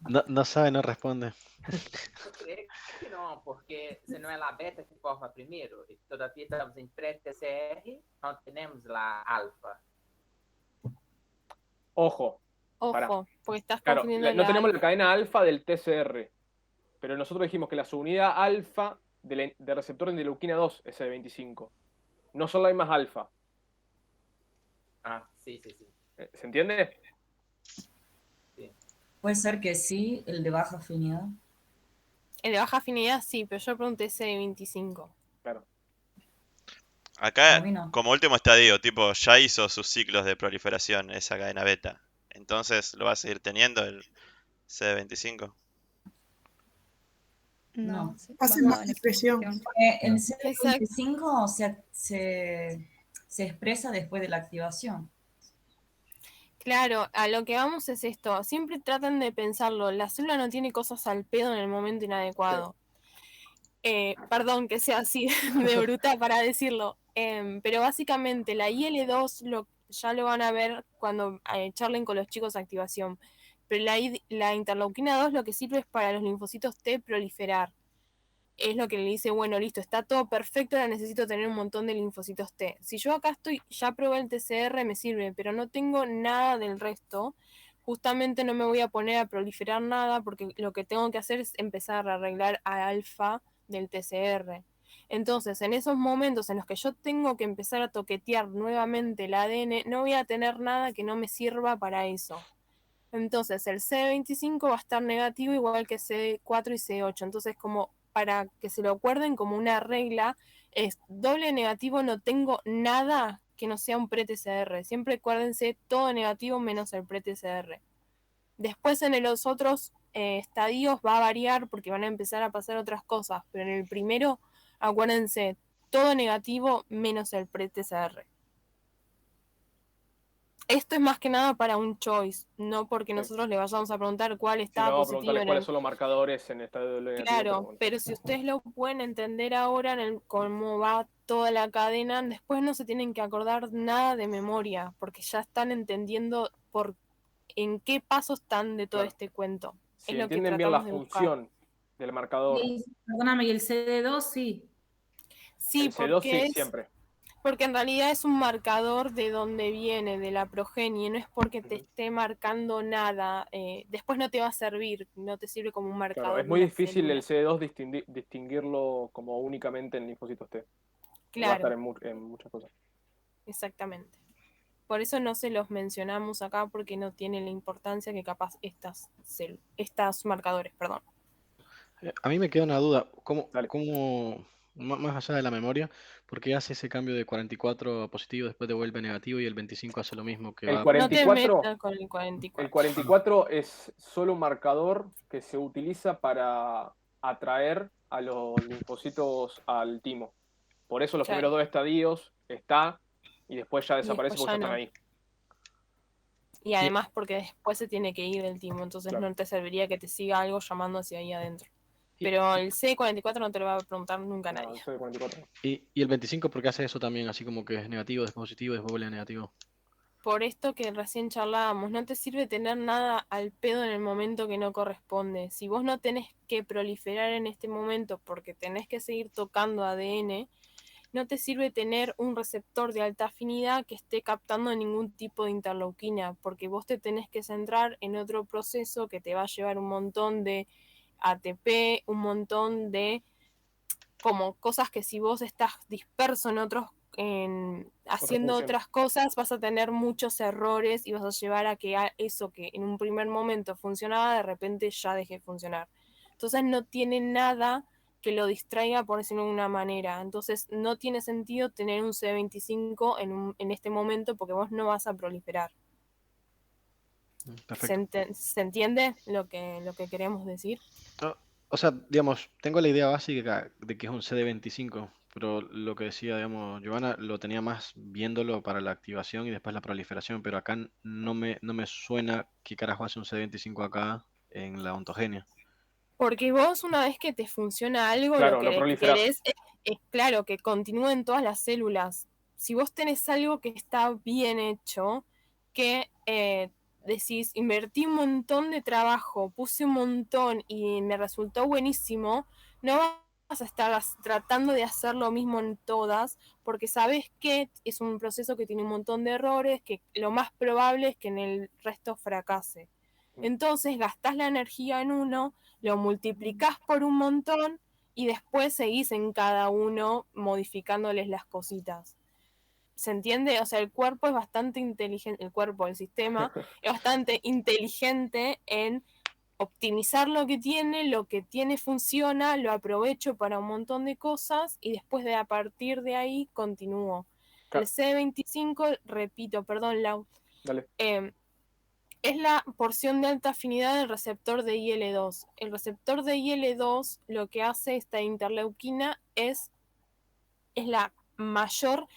S7: No sabe, no responde.
S11: Eu creio que não, porque se não é a beta que forma primeiro, e todavia estamos em pré-TCR, não temos a alfa.
S2: Ojo.
S1: Porque estás
S2: claro,
S1: confundiendo
S2: no tenemos la cadena alfa del TCR, pero nosotros dijimos que la subunidad alfa de receptor de interleuquina 2 es el 25. No son las mismas alfa.
S11: Ah, sí.
S2: ¿Se entiende?
S11: Sí.
S4: Puede ser que sí, el de baja afinidad.
S1: El de baja afinidad sí, pero yo pregunté CD25.
S2: Claro.
S6: Acá, como último estadio, tipo, ya hizo sus ciclos de proliferación esa cadena beta. Entonces, ¿lo va a seguir teniendo el CD25?
S5: No.
S12: Hace más expresión.
S4: El CD25 se expresa después de la activación.
S1: Claro, a lo que vamos es esto. Siempre tratan de pensarlo. La célula no tiene cosas al pedo en el momento inadecuado. Perdón que sea así de bruta para decirlo. Pero básicamente la IL-2 ya lo van a ver cuando charlen con los chicos de activación. Pero la interleuquina 2 lo que sirve es para los linfocitos T proliferar. Es lo que le dice, bueno, listo, está todo perfecto, ahora necesito tener un montón de linfocitos T. Si yo acá ya probé el TCR, me sirve, pero no tengo nada del resto, justamente no me voy a poner a proliferar nada porque lo que tengo que hacer es empezar a arreglar a alfa del TCR. Entonces, en esos momentos en los que yo tengo que empezar a toquetear nuevamente el ADN, no voy a tener nada que no me sirva para eso. Entonces, el CD25 va a estar negativo igual que CD4 y CD8. Entonces, como para que se lo acuerden como una regla, es doble negativo, no tengo nada que no sea un pre-TCR. Siempre acuérdense todo negativo menos el pre-TCR. Después en los otros estadios va a variar porque van a empezar a pasar otras cosas, pero en el primero, acuérdense, todo negativo menos el pre-TCR. Esto es más que nada para un choice, no porque nosotros le vayamos a preguntar cuál está positivo.
S2: Preguntarles cuáles son los marcadores en estadio doble negativo.
S1: Claro, pero si ustedes lo pueden entender ahora en cómo va toda la cadena, después no se tienen que acordar nada de memoria, porque ya están entendiendo en qué paso están de todo este cuento.
S2: Si
S1: es lo
S2: entienden
S1: que
S2: bien la
S1: tratamos de
S2: función del marcador.
S12: Perdóname, ¿y el CD2 sí?
S1: Sí,
S2: el CD2 sí, siempre.
S1: Porque en realidad es un marcador de dónde viene, de la progenie, no es porque te esté marcando nada. Después no te va a servir, no te sirve como un
S2: Claro,
S1: marcador
S2: es
S1: de
S2: muy
S1: una
S2: difícil
S1: célula.
S2: el CD2 distinguirlo como únicamente en linfocitos T. Va a
S1: Claro,
S2: estar en muchas cosas.
S1: exactamente. Por eso no se los mencionamos acá porque no tienen la importancia que capaz estas marcadores, perdón.
S7: A mí me queda una duda.
S2: Dale.
S7: Más allá de la memoria, por qué hace ese cambio de 44 positivo, después devuelve negativo y el 25 hace lo mismo que
S2: El
S7: va?
S1: No te
S2: 44,
S1: metas con el 44.
S2: el 44 es solo un marcador que se utiliza para atraer a los linfocitos al timo. Por eso los
S1: Claro.
S2: primeros 2 estadios está y después ya
S1: Y
S2: desaparece
S1: después
S2: porque ya
S1: ya
S2: están
S1: no.
S2: ahí.
S1: Y además porque después se tiene que ir del timo, entonces
S2: Claro.
S1: no te serviría que te siga algo llamando hacia ahí adentro.
S7: Y-
S1: Pero el C44 no te lo va a preguntar nunca
S2: No,
S1: nadie.
S2: el CD44.
S7: Y el 25, ¿por qué hace eso también? Así como que es negativo, después positivo, después vuelve a negativo.
S1: Por esto que recién charlábamos, no te sirve tener nada al pedo en el momento que no corresponde. Si vos no tenés que proliferar en este momento porque tenés que seguir tocando ADN, no te sirve tener un receptor de alta afinidad que esté captando ningún tipo de interleuquina, porque vos te tenés que centrar en otro proceso que te va a llevar un montón de ATP, un montón de como cosas que si vos estás disperso en otros, haciendo
S2: funciones.
S1: otras cosas, vas a tener muchos errores y vas a llevar a que eso que en un primer momento funcionaba, de repente ya deje de funcionar. Entonces no tiene nada que lo distraiga, por decirlo de una manera. Entonces no tiene sentido tener un C25 en este momento porque vos no vas a proliferar.
S7: Perfecto.
S1: ¿Se entiende lo que queremos decir?
S7: O sea, digamos, tengo la idea básica de que es un CD25, pero lo que decía, digamos, Giovanna, lo tenía más viéndolo para la activación y después la proliferación, pero acá no me suena qué carajo hace un CD25 acá en la ontogenia.
S1: Porque vos una vez que te funciona algo,
S2: Claro,
S1: lo
S2: no
S1: que
S2: proliferás.
S1: querés es claro que continúen todas las células. Si vos tenés algo que está bien hecho, que decís, invertí un montón de trabajo, puse un montón y me resultó buenísimo, no vas a estar tratando de hacer lo mismo en todas, porque sabes que es un proceso que tiene un montón de errores, que lo más probable es que en el resto fracase. Entonces gastás la energía en uno, lo multiplicás por un montón y después seguís en cada uno modificándoles las cositas. ¿Se entiende? O sea, el cuerpo es bastante inteligente, el sistema es bastante inteligente en optimizar lo que tiene funciona, lo aprovecho para un montón de cosas y después de a partir de ahí continúo. El C25, repito, perdón, Lau,
S2: Dale.
S1: es la porción de alta afinidad del receptor de IL-2. El receptor de IL-2 lo que hace esta interleuquina es la mayor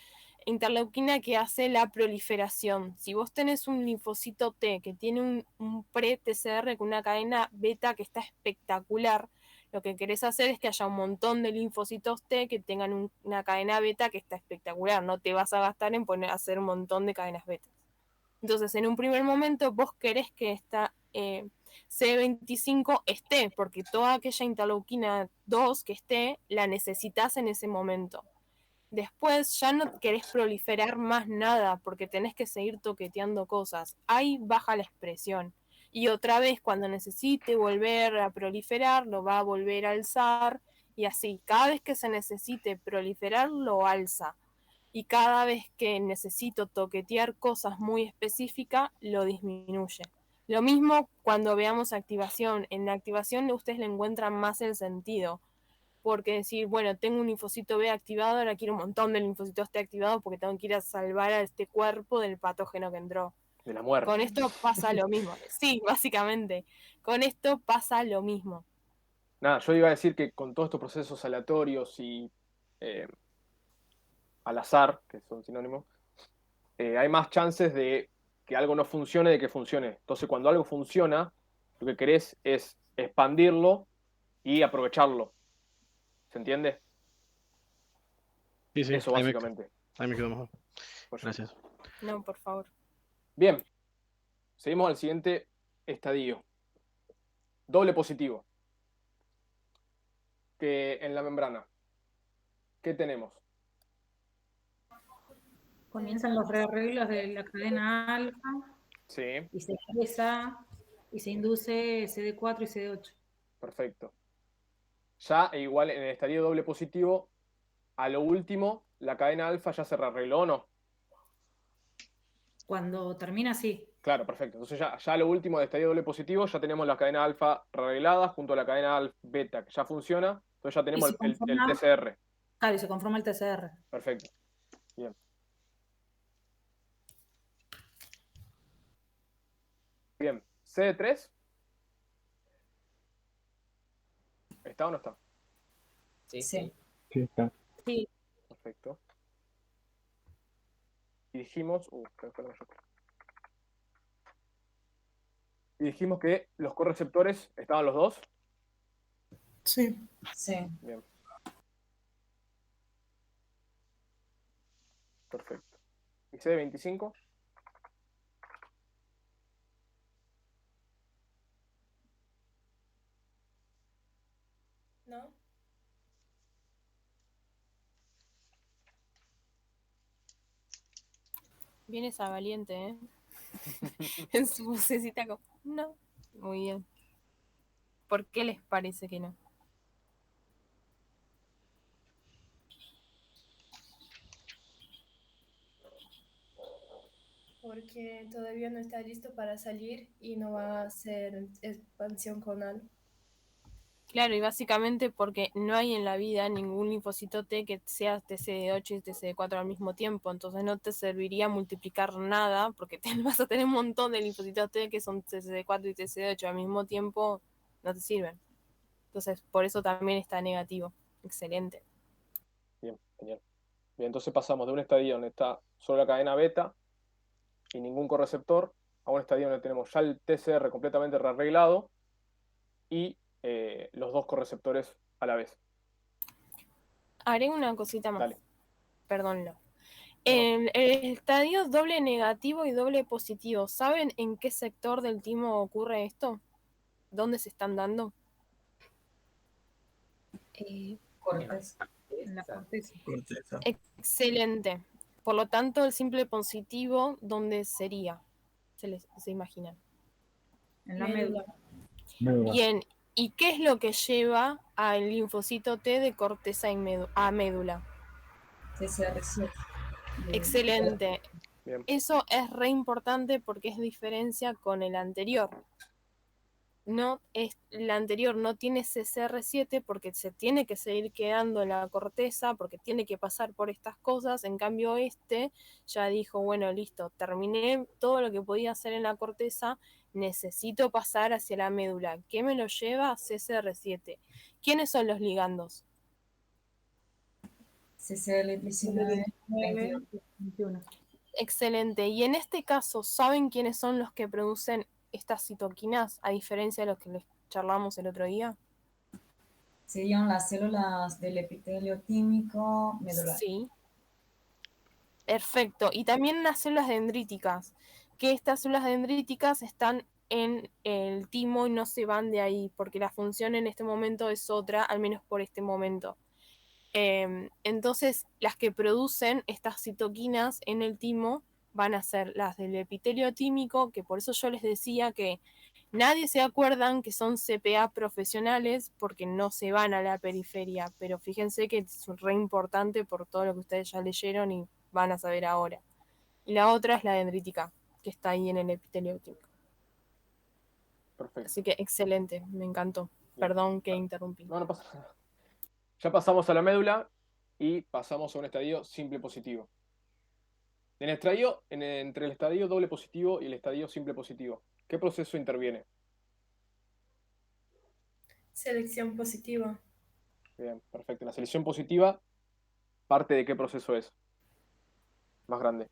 S1: interleuquina que hace la proliferación. Si vos tenés un linfocito T que tiene un pre-TCR con una cadena beta que está espectacular, lo que querés hacer es que haya un montón de linfocitos T que tengan una cadena beta que está espectacular. No te vas a gastar en poner a hacer un montón de cadenas beta. Entonces, en un primer momento, vos querés que esta C25 esté, porque toda aquella interleuquina 2 que esté, la necesitas en ese momento. Después ya no querés proliferar más nada, porque tenés que seguir toqueteando cosas. Ahí baja la expresión. Y otra vez, cuando necesite volver a proliferar, lo va a volver a alzar, y así. Cada vez que se necesite proliferar, lo alza. Y cada vez que necesito toquetear cosas muy específicas, lo disminuye. Lo mismo cuando veamos activación. En la activación ustedes le encuentran más el sentido. Porque decir, bueno, tengo un linfocito B activado, ahora quiero un montón de linfocitos T activados porque tengo que ir a salvar a este cuerpo del patógeno que entró.
S2: De la muerte.
S1: Con esto pasa lo mismo. Sí, básicamente. Con esto pasa lo mismo.
S2: Nada, yo iba a decir que con todos estos procesos aleatorios y al azar, que son sinónimos, hay más chances de que algo no funcione de que funcione. Entonces, cuando algo funciona, lo que querés es expandirlo y aprovecharlo. ¿Se entiende?
S7: Sí, sí,
S2: Eso
S7: ahí
S2: básicamente.
S7: me quedó mejor.
S2: Pues,
S7: Gracias.
S1: No, por favor.
S2: bien, seguimos al siguiente estadio. Doble positivo. Que en la membrana, ¿qué tenemos?
S12: comienzan los rearreglos de la cadena alfa
S2: Sí,
S12: y se expresa y se induce CD4 y CD8.
S2: perfecto. Ya igual en el estadio doble positivo, a lo último, la cadena alfa ya se rearregló, ¿o no?
S12: Cuando termina, sí.
S2: Claro, perfecto. Entonces ya a lo último de estadio doble positivo ya tenemos la cadena alfa rearreglada junto a la cadena beta que ya funciona. Entonces ya
S12: Y
S2: tenemos
S12: se
S2: el
S12: conforma,
S2: TCR.
S12: claro, y se conforma el TCR.
S2: Perfecto. Bien. Bien. CD3. ¿Está o no está?
S11: Sí,
S4: Sí.
S11: sí.
S13: Sí, está.
S12: Sí.
S2: Perfecto. Y dijimos. Y dijimos que los correceptores estaban los dos.
S12: Sí.
S4: Sí.
S2: Bien. Perfecto. ¿Y CD25?
S1: ¿No? Viene esa valiente, ¿eh? En su vocecita como, no. Muy bien. ¿Por qué les parece que no?
S14: Porque todavía no está listo para salir y no va a hacer expansión conal.
S1: Claro, y básicamente porque no hay en la vida ningún linfocito T que sea TCD8 y TCD4 al mismo tiempo, entonces no te serviría multiplicar nada, porque vas a tener un montón de linfocitos T que son TCD4 y TCD8 al mismo tiempo, no te sirven. Entonces, por eso también está negativo. Excelente.
S2: Bien, genial. Bien, entonces pasamos de un estadio donde está solo la cadena beta y ningún correceptor a un estadio donde tenemos ya el TCR completamente rearreglado y los dos correceptores a la vez.
S1: Haré una cosita más.
S2: Dale.
S1: Perdónlo. En el estadio doble negativo y doble positivo, ¿saben en qué sector del timo ocurre esto? ¿Dónde se están dando?
S4: Corteza.
S12: En la corteza.
S1: Excelente. Por lo tanto, el simple positivo, ¿dónde sería? ¿Se imaginan?
S12: En la médula.
S1: Bien. ¿Y qué es lo que lleva al linfocito T de corteza a médula?
S4: TCR7.
S1: Excelente.
S2: Bien.
S1: Eso es re importante porque es diferencia con el anterior. No, el anterior no tiene CCR7 porque se tiene que seguir quedando en la corteza, porque tiene que pasar por estas cosas. En cambio, este ya dijo, bueno, listo, terminé todo lo que podía hacer en la corteza, necesito pasar hacia la médula. ¿Qué me lo lleva? CCR7. ¿Quiénes son los ligandos?
S4: CCL19, 22.
S12: 21.
S1: Excelente. Y en este caso, ¿saben quiénes son los que producen estas citoquinas, a diferencia de los que les charlamos el otro día?
S4: Serían las células del epitelio tímico medular.
S1: Sí. Perfecto. Y también las células dendríticas, que estas células dendríticas están en el timo y no se van de ahí, porque la función en este momento es otra, al menos por este momento. Entonces, las que producen estas citoquinas en el timo van a ser las del epitelio tímico, que por eso yo les decía que nadie se acuerdan que son CPA profesionales porque no se van a la periferia, pero fíjense que es re importante por todo lo que ustedes ya leyeron y van a saber ahora. Y la otra es la dendrítica, que está ahí en el epitelio tímico.
S2: Perfecto.
S1: Así que excelente, me encantó. Perdón que interrumpí.
S2: No, no pasa nada. Ya pasamos a la médula y pasamos a un estadio simple positivo. Entre el estadio doble positivo y el estadio simple positivo, ¿qué proceso interviene?
S14: Selección positiva.
S2: Bien, perfecto. La selección positiva, ¿parte de qué proceso es? Más grande.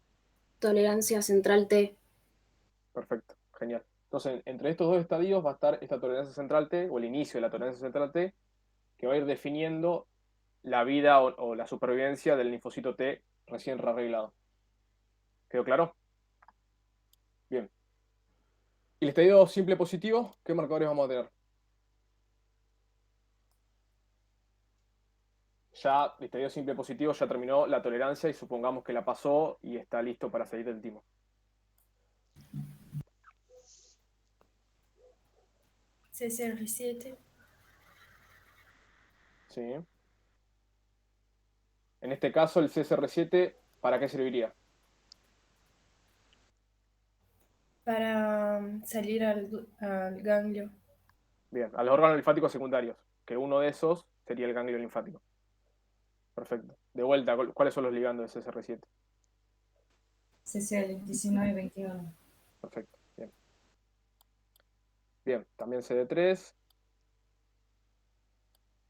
S3: Tolerancia central T.
S2: Perfecto, genial. Entonces, entre estos dos estadios va a estar esta tolerancia central T, o el inicio de la tolerancia central T, que va a ir definiendo la vida o la supervivencia del linfocito T recién rearreglado. ¿Quedó claro? Bien. ¿Y el estadio simple positivo? ¿Qué marcadores vamos a tener? ya el estadio simple positivo ya terminó la tolerancia y supongamos que la pasó y está listo para salir del timo.
S14: CCR7.
S2: ¿Sí? En este caso, el CSR7, ¿para qué serviría?
S14: Para salir al ganglio.
S2: Bien, a los órganos linfáticos secundarios, que uno de esos sería el ganglio linfático. Perfecto. De vuelta, ¿cuáles son los ligandos de CSR7?
S4: CCL19 y 21.
S2: Perfecto, bien. Bien, también CD3.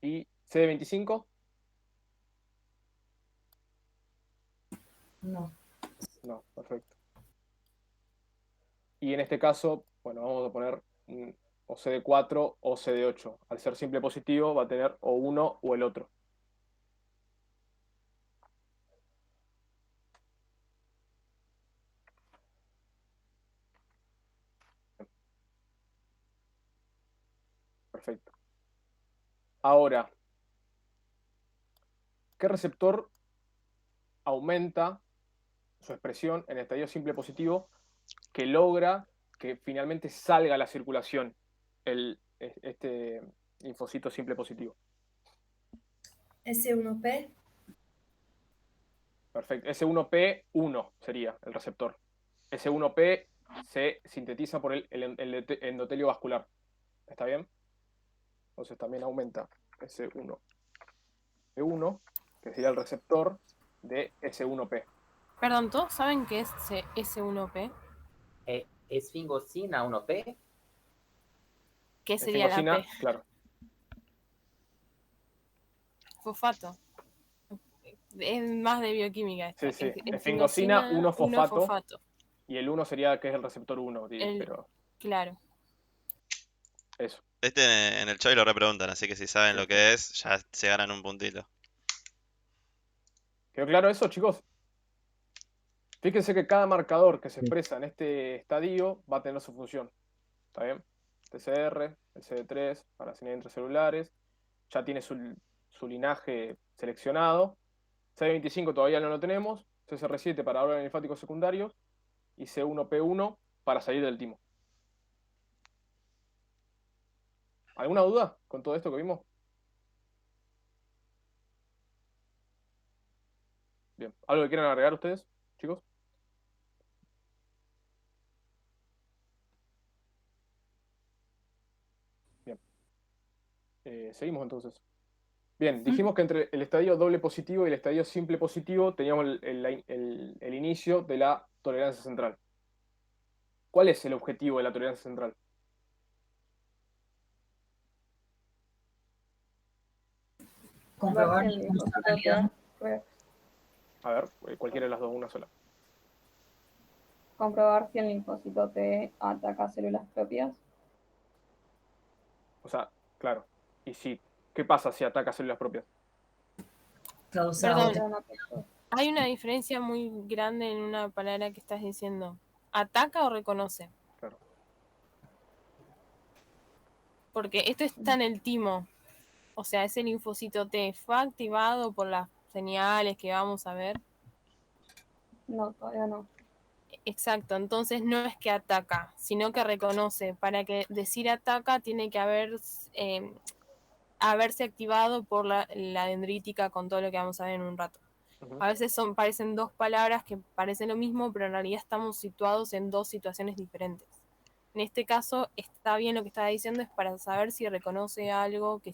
S2: ¿Y CD25?
S4: No.
S2: No, perfecto. Y en este caso, bueno, vamos a poner o CD4 o CD8. Al ser simple positivo va a tener o uno o el otro. Perfecto. Ahora, ¿qué receptor aumenta su expresión en estadio simple positivo que logra que finalmente salga a la circulación este linfocito simple positivo?
S14: S1P.
S2: Perfecto. S1P1 sería el receptor. S1P se sintetiza por el endotelio vascular. ¿Está bien? Entonces también aumenta S1P1, que sería el receptor de S1P.
S1: Perdón, ¿todos saben qué es S1P?
S11: Esfingosina 1P.
S1: ¿Qué sería la P?
S2: Claro.
S1: Fosfato. Es más de bioquímica esto.
S2: Sí.
S1: Esfingosina
S2: 1-fosfato. Y el 1 sería que es el receptor 1. Pero...
S1: Claro.
S2: Eso.
S6: En el Choi lo repreguntan, así que si saben lo que es, ya se ganan un puntito.
S2: ¿Quedó claro eso, chicos? Fíjense que cada marcador que se expresa en este estadio va a tener su función. ¿Está bien? TCR, el CD3 para señales intracelulares. Ya tiene su linaje seleccionado. CD25 todavía no lo tenemos. CSR7 para órganos linfáticos secundarios. Y C1P1 para salir del timo. ¿Alguna duda con todo esto que vimos? Bien. ¿Algo que quieran agregar ustedes, chicos? Bien. Seguimos entonces. Bien, dijimos que entre el estadio doble positivo y el estadio simple positivo teníamos el inicio de la tolerancia central. ¿Cuál es el objetivo de la tolerancia central?
S4: Comprobar
S9: Ver si el linfocito T,
S2: A ver, cualquiera de las dos, una sola.
S9: comprobar si el linfocito T ataca células propias.
S2: O sea, claro. ¿Y si qué pasa si ataca células propias?
S1: Perdón, hay una diferencia muy grande en una palabra que estás diciendo. ¿Ataca o reconoce?
S2: Claro.
S1: Porque esto está en el timo. O sea, ese linfocito T fue activado por las señales que vamos a ver.
S9: No, todavía no.
S1: Exacto, entonces no es que ataca, sino que reconoce. Para que decir ataca tiene que haberse activado por la dendrítica con todo lo que vamos a ver en un rato. A veces parecen dos palabras que parecen lo mismo, pero en realidad estamos situados en dos situaciones diferentes. En este caso está bien lo que está diciendo, es para saber si reconoce algo que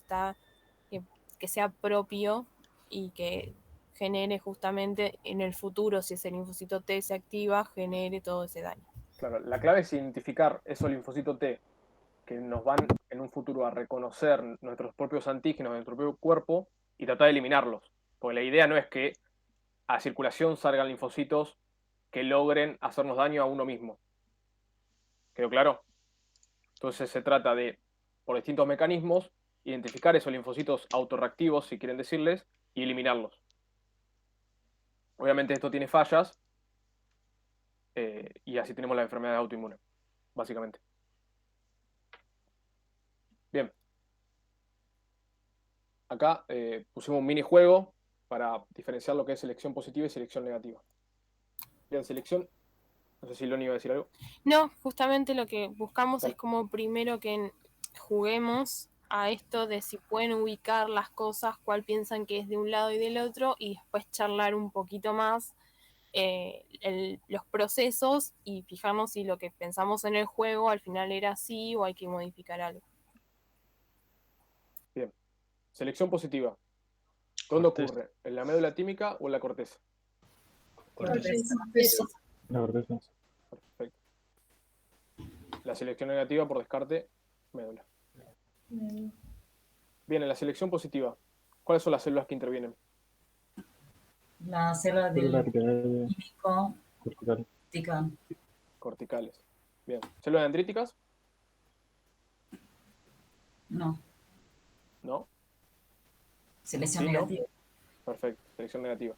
S1: sea propio y que genere justamente en el futuro, si ese linfocito T se activa, genere todo ese daño.
S2: Claro, la clave es identificar esos linfocitos T que nos van en un futuro a reconocer nuestros propios antígenos de nuestro propio cuerpo y tratar de eliminarlos. Porque la idea no es que a circulación salgan linfocitos que logren hacernos daño a uno mismo. ¿Quedó claro? Entonces se trata de, por distintos mecanismos, identificar esos linfocitos autorreactivos, si quieren decirles, y eliminarlos. Obviamente esto tiene fallas, y así tenemos la enfermedad autoinmune, básicamente. Bien. acá pusimos un minijuego para diferenciar lo que es selección positiva y selección negativa. Bien, selección. No sé si Loni iba a decir algo.
S1: No, justamente lo que buscamos
S2: Dale.
S1: es como primero que juguemos a esto de si pueden ubicar las cosas, cuál piensan que es de un lado y del otro, y después charlar un poquito más los procesos y fijarnos si lo que pensamos en el juego al final era así o hay que modificar algo.
S2: Bien. Selección positiva. ¿Dónde
S7: Corteza.
S2: ocurre? ¿En la médula tímica o en la corteza?
S4: Corteza.
S13: La corteza.
S2: Perfecto. La selección negativa, por descarte, médula. Bien, en la selección positiva, ¿cuáles son las células que intervienen?
S4: La célula
S13: Célula
S4: del
S13: arterial
S4: químico
S13: cortical.
S4: cortical.
S2: Corticales. Bien. ¿Células dendríticas?
S4: No.
S2: ¿No?
S4: Selección
S2: Sí, ¿no?
S4: negativa.
S2: Perfecto, selección negativa.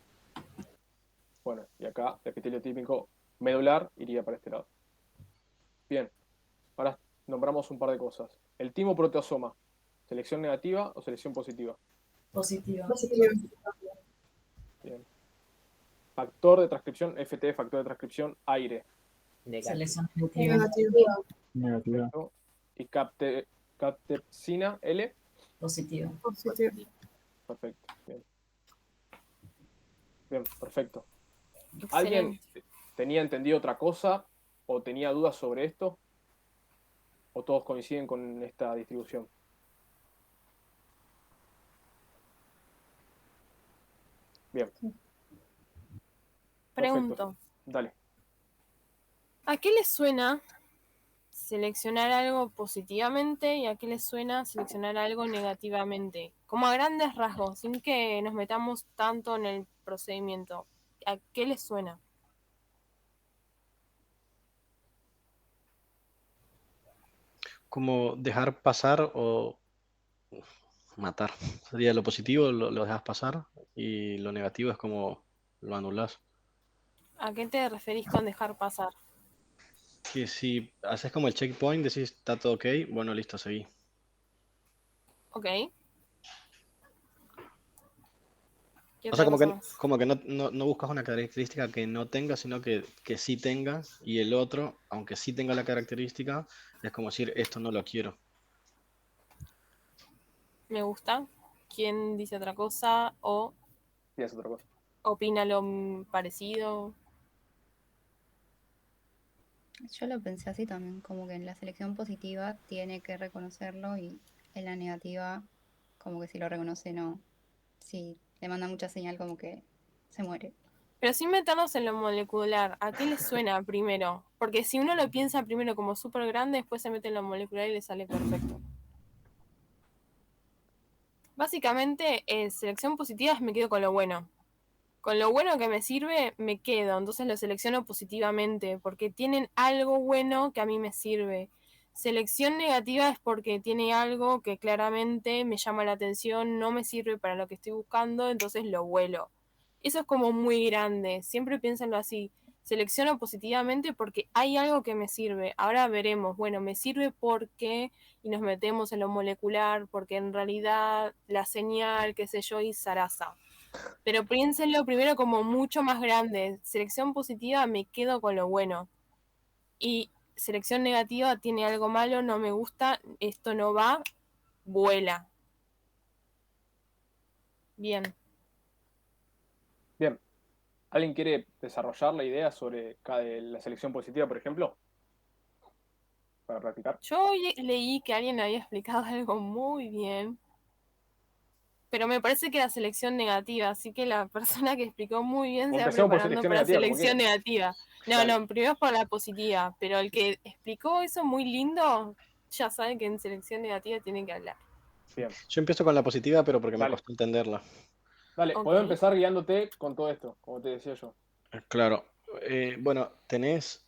S2: Bueno, y acá el epitelio típico medular iría para este lado. Bien, ahora nombramos un par de cosas. El timo proteasoma, ¿selección negativa o selección positiva?
S4: Positiva.
S2: Bien. Factor de transcripción, FT, factor de transcripción, aire.
S4: Selección negativa.
S13: Negativa.
S2: Perfecto. Y captepsina, L.
S4: Positiva.
S2: Perfecto. Bien. Bien, perfecto. ¿Alguien
S1: Excelente.
S2: tenía entendido otra cosa o tenía dudas sobre esto? ¿O todos coinciden con esta distribución? Bien.
S1: Pregunto,
S2: Perfecto. Dale.
S1: ¿a qué les suena seleccionar algo positivamente y a qué les suena seleccionar algo negativamente? Como a grandes rasgos, sin que nos metamos tanto en el procedimiento. ¿A qué les suena?
S7: Como dejar pasar o matar. Sería lo positivo, lo dejas pasar, y lo negativo es como lo anulas.
S1: ¿A qué te referís con dejar pasar?
S7: Que si haces como el checkpoint, decís está todo ok, bueno, listo, seguí.
S1: Ok. ¿Qué
S7: O sea,
S1: otra cosa más?
S7: como que no buscas una característica que no tenga, sino que sí tenga, y el otro, aunque sí tenga la característica, es como decir, esto no lo quiero.
S1: Me gusta. ¿Quién dice otra cosa? ¿O
S2: Y es otra cosa.
S1: opina lo parecido?
S5: Yo lo pensé así también, como que en la selección positiva tiene que reconocerlo y en la negativa, como que si lo reconoce, no. Si le manda mucha señal, como que se muere.
S1: Pero sin meternos en lo molecular, ¿a qué le suena primero? Porque si uno lo piensa primero como súper grande, después se mete en lo molecular y le sale perfecto. Básicamente, selección positiva es me quedo con lo bueno. Con lo bueno que me sirve, me quedo. Entonces lo selecciono positivamente, porque tienen algo bueno que a mí me sirve. Selección negativa es porque tiene algo que claramente me llama la atención, no me sirve para lo que estoy buscando, entonces lo vuelo. Eso es como muy grande, siempre piénsenlo así. Selecciono positivamente porque hay algo que me sirve. Ahora veremos, bueno, me sirve porque, y nos metemos en lo molecular, porque en realidad la señal, qué sé yo, y zaraza. Pero piénsenlo primero como mucho más grande. Selección positiva, me quedo con lo bueno. Y selección negativa, tiene algo malo, no me gusta, esto no va, vuela. Bien.
S2: Bien. ¿Alguien quiere desarrollar la idea sobre la selección positiva, por ejemplo? Para practicar.
S1: Yo hoy leí que alguien había explicado algo muy bien, pero me parece que era selección negativa, así que la persona que explicó muy bien se va
S2: Empecemos por
S1: preparando
S2: selección
S1: para
S2: negativa, como
S1: selección
S2: quieran.
S1: negativa. No,
S2: Dale.
S1: no, primero es por la positiva, pero el que explicó eso muy lindo, ya sabe que en selección negativa tiene que hablar.
S2: Bien.
S7: Yo empiezo con la positiva, pero porque me
S2: Dale.
S7: costó entenderla.
S2: Dale,
S1: Ok.
S2: podemos empezar guiándote con todo esto, como te decía yo.
S7: Claro. Bueno, tenés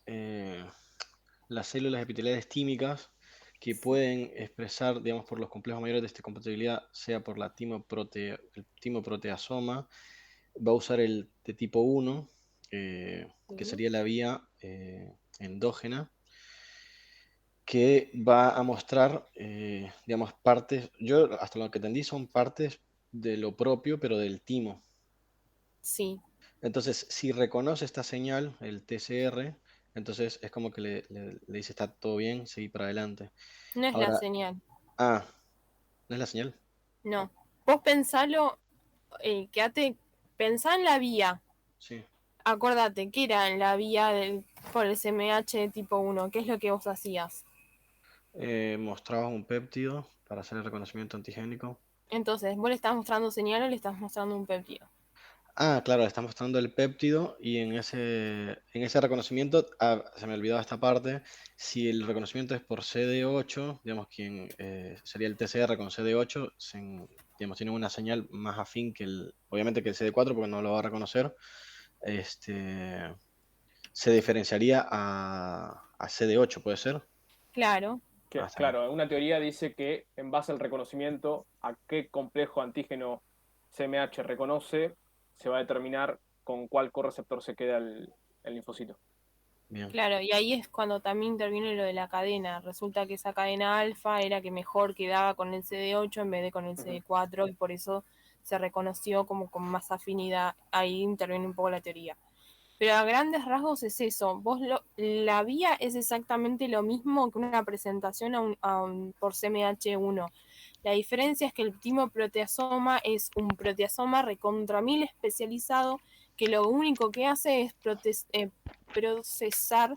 S7: las células epiteliales tímicas que pueden expresar, digamos, por los complejos mayores de esta compatibilidad, sea por el timoproteasoma, va a usar el de tipo 1, que sería la vía endógena, que va a mostrar, digamos, partes, yo hasta lo que entendí son partes de lo propio, pero del timo.
S1: Sí.
S7: Entonces, si reconoce esta señal, el TCR, entonces es como que le dice está todo bien, seguí para adelante.
S1: No es la
S7: Ahora,
S1: señal.
S7: ¿no es la señal?
S1: No. Vos pensalo, pensá en la vía.
S7: Sí.
S1: Acordate, ¿qué era en la vía por el CMH de tipo 1? ¿Qué es lo que vos hacías?
S7: Mostrabas un péptido para hacer el reconocimiento antigénico.
S1: Entonces, ¿vos le estás mostrando señal o le estás mostrando un péptido?
S7: Claro, le está mostrando el péptido y en ese reconocimiento, se me olvidaba esta parte, si el reconocimiento es por CD8, digamos, quien sería el TCR con CD8, digamos, tiene una señal más afín obviamente que el CD4 porque no lo va a reconocer, se diferenciaría a CD8, ¿puede ser?
S1: Claro.
S7: Está bien.
S2: Claro, una teoría dice que en base al reconocimiento a qué complejo antígeno CMH reconoce, se va a determinar con cuál correceptor se queda el linfocito.
S7: Bien.
S1: Claro, y ahí es cuando también interviene lo de la cadena. Resulta que esa cadena alfa era que mejor quedaba con el CD8 en vez de con el CD4 y por eso se reconoció como con más afinidad. Ahí interviene un poco la teoría. Pero a grandes rasgos es eso. La vía es exactamente lo mismo que una presentación por CMH1. La diferencia es que el timoproteasoma es un proteasoma recontra mil especializado que lo único que hace es procesar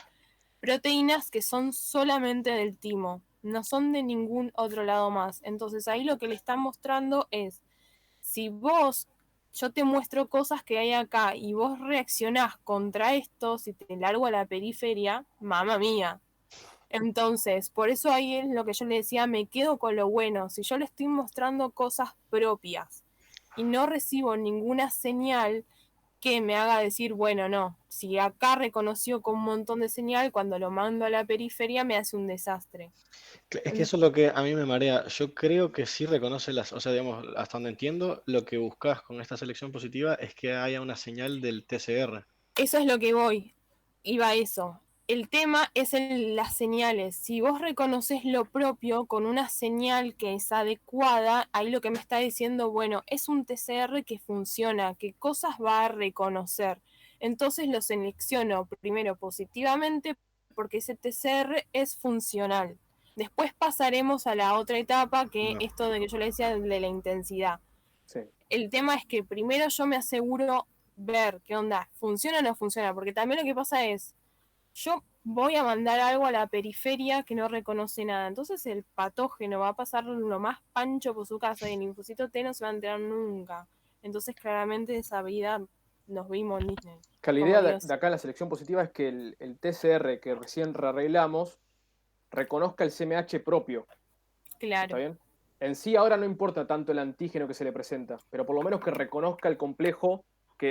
S1: proteínas que son solamente del timo, no son de ningún otro lado más. Entonces ahí lo que le están mostrando es, si yo te muestro cosas que hay acá y vos reaccionás contra esto, si te largo a la periferia, mamá mía. Entonces, por eso ahí es lo que yo le decía, me quedo con lo bueno. Si yo le estoy mostrando cosas propias y no recibo ninguna señal que me haga decir, bueno, no, si acá reconoció con un montón de señal, cuando lo mando a la periferia me hace un desastre.
S7: Es que eso es lo que a mí me marea. Yo creo que sí reconoce o sea, digamos, hasta donde entiendo, lo que buscas con esta selección positiva es que haya una señal del TCR.
S1: Eso es lo que voy, iba a eso. El tema es las señales. Si vos reconoces lo propio con una señal que es adecuada, ahí lo que me está diciendo, bueno, es un TCR que funciona, qué cosas va a reconocer. Entonces lo selecciono primero positivamente porque ese TCR es funcional. Después pasaremos a la otra etapa, que esto de que yo le decía de la intensidad.
S2: Sí.
S1: El tema es que primero yo me aseguro ver qué onda, funciona o no funciona, porque también lo que pasa es, yo voy a mandar algo a la periferia que no reconoce nada, entonces el patógeno va a pasar lo más pancho por su casa y el linfocito T no se va a enterar nunca. Entonces claramente esa vida nos vimos en Disney.
S2: Que la
S1: Como
S2: idea
S1: Dios.
S2: de acá en la selección positiva es que el TCR que recién rearreglamos reconozca el CMH propio.
S1: Claro.
S2: ¿Está bien? En sí ahora no importa tanto el antígeno que se le presenta, pero por lo menos que reconozca el complejo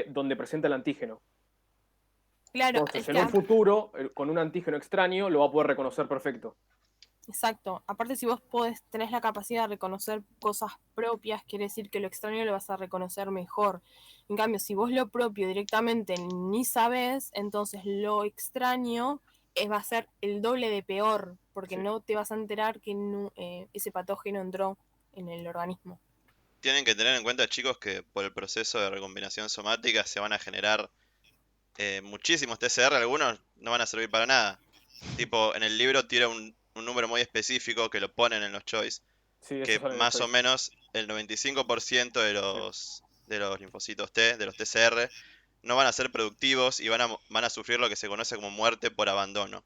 S2: donde presenta el antígeno.
S1: Claro,
S2: Entonces, en un futuro, con un antígeno extraño, lo va a poder reconocer perfecto.
S1: Exacto. Aparte, si vos tenés la capacidad de reconocer cosas propias, quiere decir que lo extraño lo vas a reconocer mejor. En cambio, si vos lo propio directamente ni sabés, entonces lo extraño va a ser el doble de peor, porque no te vas a enterar que ese patógeno entró en el organismo.
S6: Tienen que tener en cuenta, chicos, que por el proceso de recombinación somática se van a generar muchísimos TCR, algunos no van a servir para nada. Tipo, en el libro tira un número muy específico que lo ponen en los choice,
S2: Sí,
S6: que más o menos el 95% de los linfocitos T, de los TCR, no van a ser productivos y van a sufrir lo que se conoce como muerte por abandono.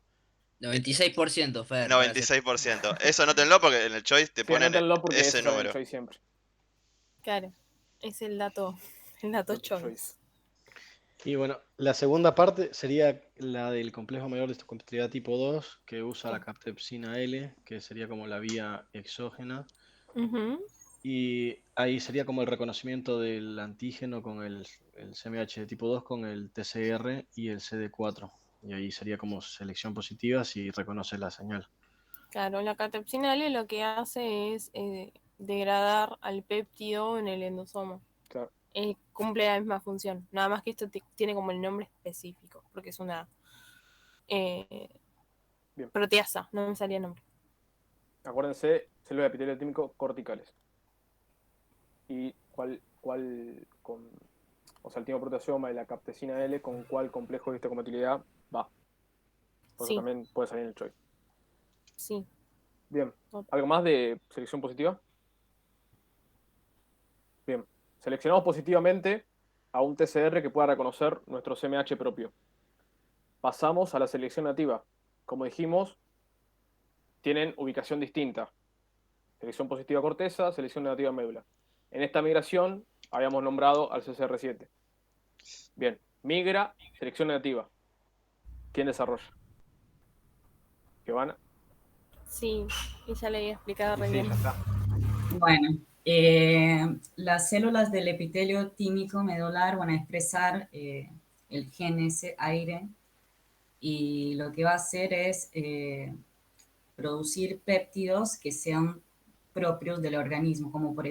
S8: 96%, Fer.
S6: 96%. Eso anótenlo porque en el choice te ponen
S2: porque
S6: ese
S2: eso sale en el
S6: número.
S2: choice siempre.
S1: Claro, es el dato choice.
S7: Y bueno, la segunda parte sería la del complejo mayor de histocompatibilidad tipo 2, que usa la captepsina L, que sería como la vía exógena. Y ahí sería como el reconocimiento del antígeno con el CMH de tipo 2 con el TCR y el CD4. Y ahí sería como selección positiva si reconoce la señal.
S1: Claro, la catepsina L lo que hace es degradar al péptido en el endosoma.
S2: Claro.
S1: Cumple la misma función, nada más que esto tiene como el nombre específico, porque es una proteasa, no me salía el nombre.
S2: Acuérdense, célula de epitelio tímico corticales. Y o sea, el timo proteasoma y la captecina L, con cuál complejo de histocompatibilidad va. Por eso
S1: Sí.
S2: también puede salir en el choice.
S1: Sí.
S2: Bien. ¿Algo más de selección positiva? Bien. Seleccionamos positivamente a un TCR que pueda reconocer nuestro CMH propio. Pasamos a la selección nativa. Como dijimos, tienen ubicación distinta. Selección positiva corteza, selección negativa médula. En esta migración habíamos nombrado al CCR7. Bien, migra, selección negativa. ¿Quién desarrolla? ¿Giovanna?
S1: Sí, y ya le había explicado re
S2: Sí,
S1: bien.
S2: ya está.
S4: Bueno, las células del epitelio tímico medular van a expresar el gen ese aire y lo que va a hacer es producir péptidos que sean propios del organismo, como por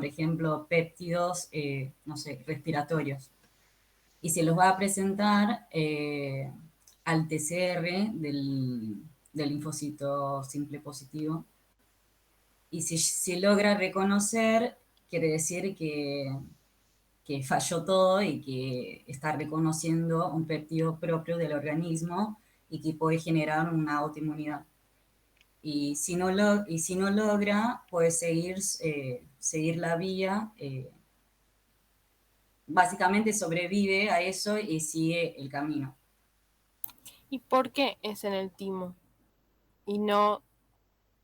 S4: ejemplo péptidos, no sé, respiratorios. Y se los va a presentar al TCR del linfocito simple positivo. Y si se logra reconocer, quiere decir que falló todo y que está reconociendo un péptido propio del organismo y que puede generar una autoinmunidad. Y si no logra, puede seguir la vía. Básicamente sobrevive a eso y sigue el camino.
S1: ¿Y por qué es en el timo? Y no,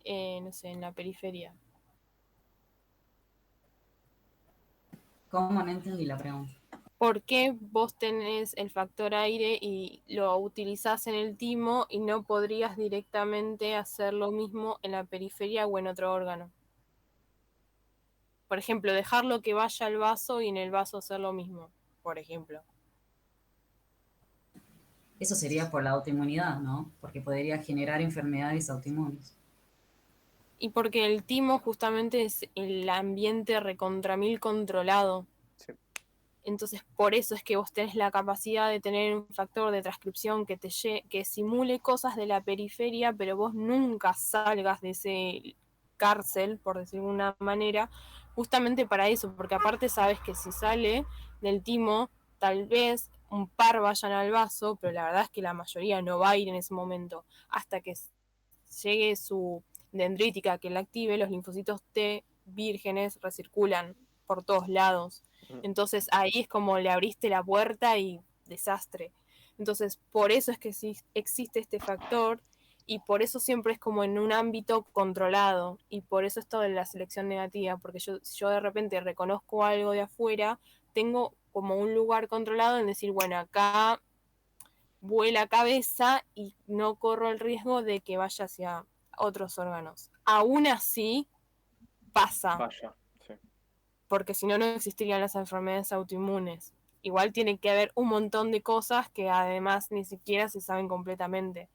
S1: no sé, en la periferia.
S4: ¿Cómo? No entendí la pregunta.
S1: ¿Por qué vos tenés el factor aire y lo utilizás en el timo y no podrías directamente hacer lo mismo en la periferia o en otro órgano? Por ejemplo, dejarlo que vaya al vaso y en el vaso hacer lo mismo, por ejemplo.
S4: Eso sería por la autoinmunidad, ¿no? Porque podría generar enfermedades autoinmunes.
S1: Y porque el timo justamente es el ambiente recontra mil controlado.
S2: Sí.
S1: Entonces, por eso es que vos tenés la capacidad de tener un factor de transcripción que simule cosas de la periferia, pero vos nunca salgas de ese cárcel, por decirlo de una manera, justamente para eso, porque aparte sabes que si sale del timo, tal vez un par vayan al vaso, pero la verdad es que la mayoría no va a ir en ese momento, hasta que llegue su dendrítica que la active, los linfocitos T vírgenes recirculan por todos lados. Entonces ahí es como le abriste la puerta y desastre. Entonces por eso es que sí existe este factor y por eso siempre es como en un ámbito controlado y por eso es toda la selección negativa, porque si yo de repente reconozco algo de afuera, tengo como un lugar controlado en decir, bueno, acá vuela cabeza y no corro el riesgo de que vaya hacia otros órganos. Aún así, pasa.
S2: Vaya, sí.
S1: Porque si no, no existirían las enfermedades autoinmunes. Igual tiene que haber un montón de cosas que además ni siquiera se saben completamente.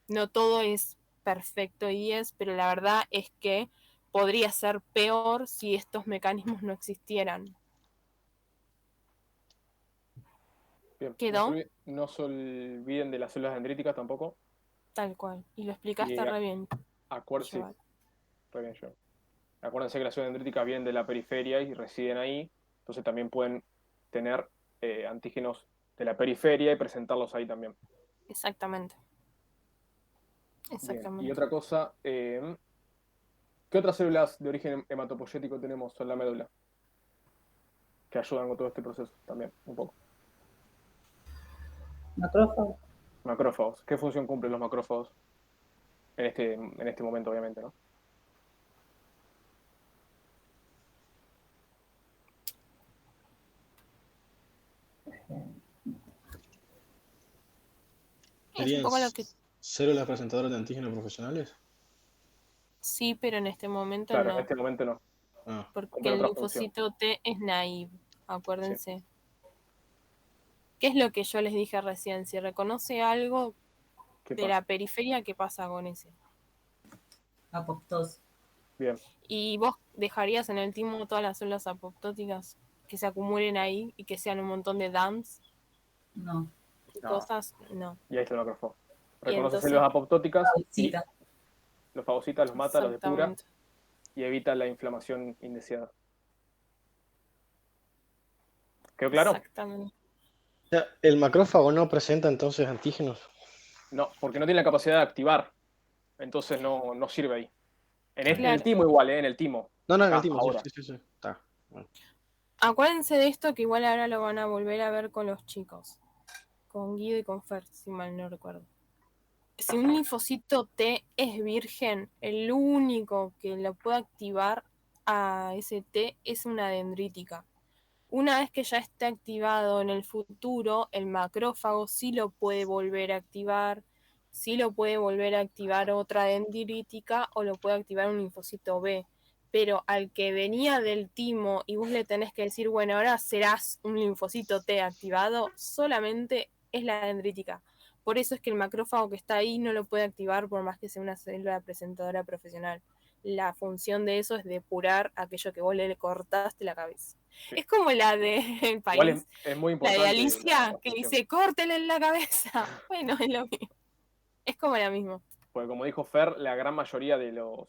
S1: No todo es perfecto y pero la verdad es que podría ser peor si estos mecanismos no existieran.
S2: Bien.
S1: ¿Quedó?
S2: No se olviden de las células dendríticas tampoco.
S1: Tal cual. Y lo explicaste
S2: Y
S1: re bien.
S2: sí, re bien, yo. Acuérdense que las células dendríticas vienen de la periferia y residen ahí, entonces también pueden tener antígenos de la periferia y presentarlos ahí también.
S1: Exactamente.
S2: Bien. Y otra cosa, ¿qué otras células de origen hematopoyético tenemos en la médula? Que ayudan con todo este proceso también, un poco.
S12: Macrófagos.
S2: Macrófagos. ¿Qué función cumplen los macrófagos? En este momento, obviamente, ¿no?
S7: ¿Serían
S1: un poco lo que
S7: células presentadoras de antígenos profesionales?
S1: sí, pero en este momento
S2: Claro,
S1: no.
S2: en este momento no.
S1: Porque
S2: Cumplen
S1: el
S2: otra función.
S1: linfocito T es naive, acuérdense. ¿Qué es lo que yo les dije recién? Si reconoce algo de la periferia, ¿qué pasa con ese?
S4: Apoptosis.
S2: Bien.
S1: ¿Y vos dejarías en el timo todas las células apoptóticas que se acumulen ahí y que sean un montón de DAMs?
S4: No.
S1: Y cosas, no.
S2: Y ahí está el macrófago.
S1: Y
S2: Reconoce
S1: entonces,
S2: células apoptóticas y
S4: Fagocita.
S2: los fagocita, los mata, los depura
S1: exactamente.
S2: y evita la inflamación indeseada. ¿Quedó claro?
S1: Exactamente.
S7: O sea, el macrófago no presenta entonces antígenos.
S2: No, porque no tiene la capacidad de activar. Entonces no sirve ahí. En el
S1: Claro.
S2: timo igual, en el timo.
S7: No, en
S2: Acá,
S7: el timo,
S2: ahora.
S7: sí. Está. Bueno.
S1: Acuérdense de esto que igual ahora lo van a volver a ver con los chicos. Con Guido y con Fer, si mal no recuerdo. Si un linfocito T es virgen, el único que lo puede activar a ese T es una dendrítica. Una vez que ya esté activado en el futuro, el macrófago sí lo puede volver a activar, sí lo puede volver a activar otra dendrítica o lo puede activar un linfocito B. Pero al que venía del timo y vos le tenés que decir, bueno, ahora serás un linfocito T activado, solamente es la dendrítica. Por eso es que el macrófago que está ahí no lo puede activar por más que sea una célula presentadora profesional. La función de eso es depurar aquello que vos le cortaste la cabeza.
S2: Sí.
S1: Es como la del
S2: Igual
S1: país,
S2: es muy
S1: la
S2: importante.
S1: de Alicia,
S2: la
S1: que
S2: función.
S1: dice, córtele en la cabeza. Bueno, es lo mismo. Es como la misma.
S2: Porque como dijo Fer, la gran mayoría de los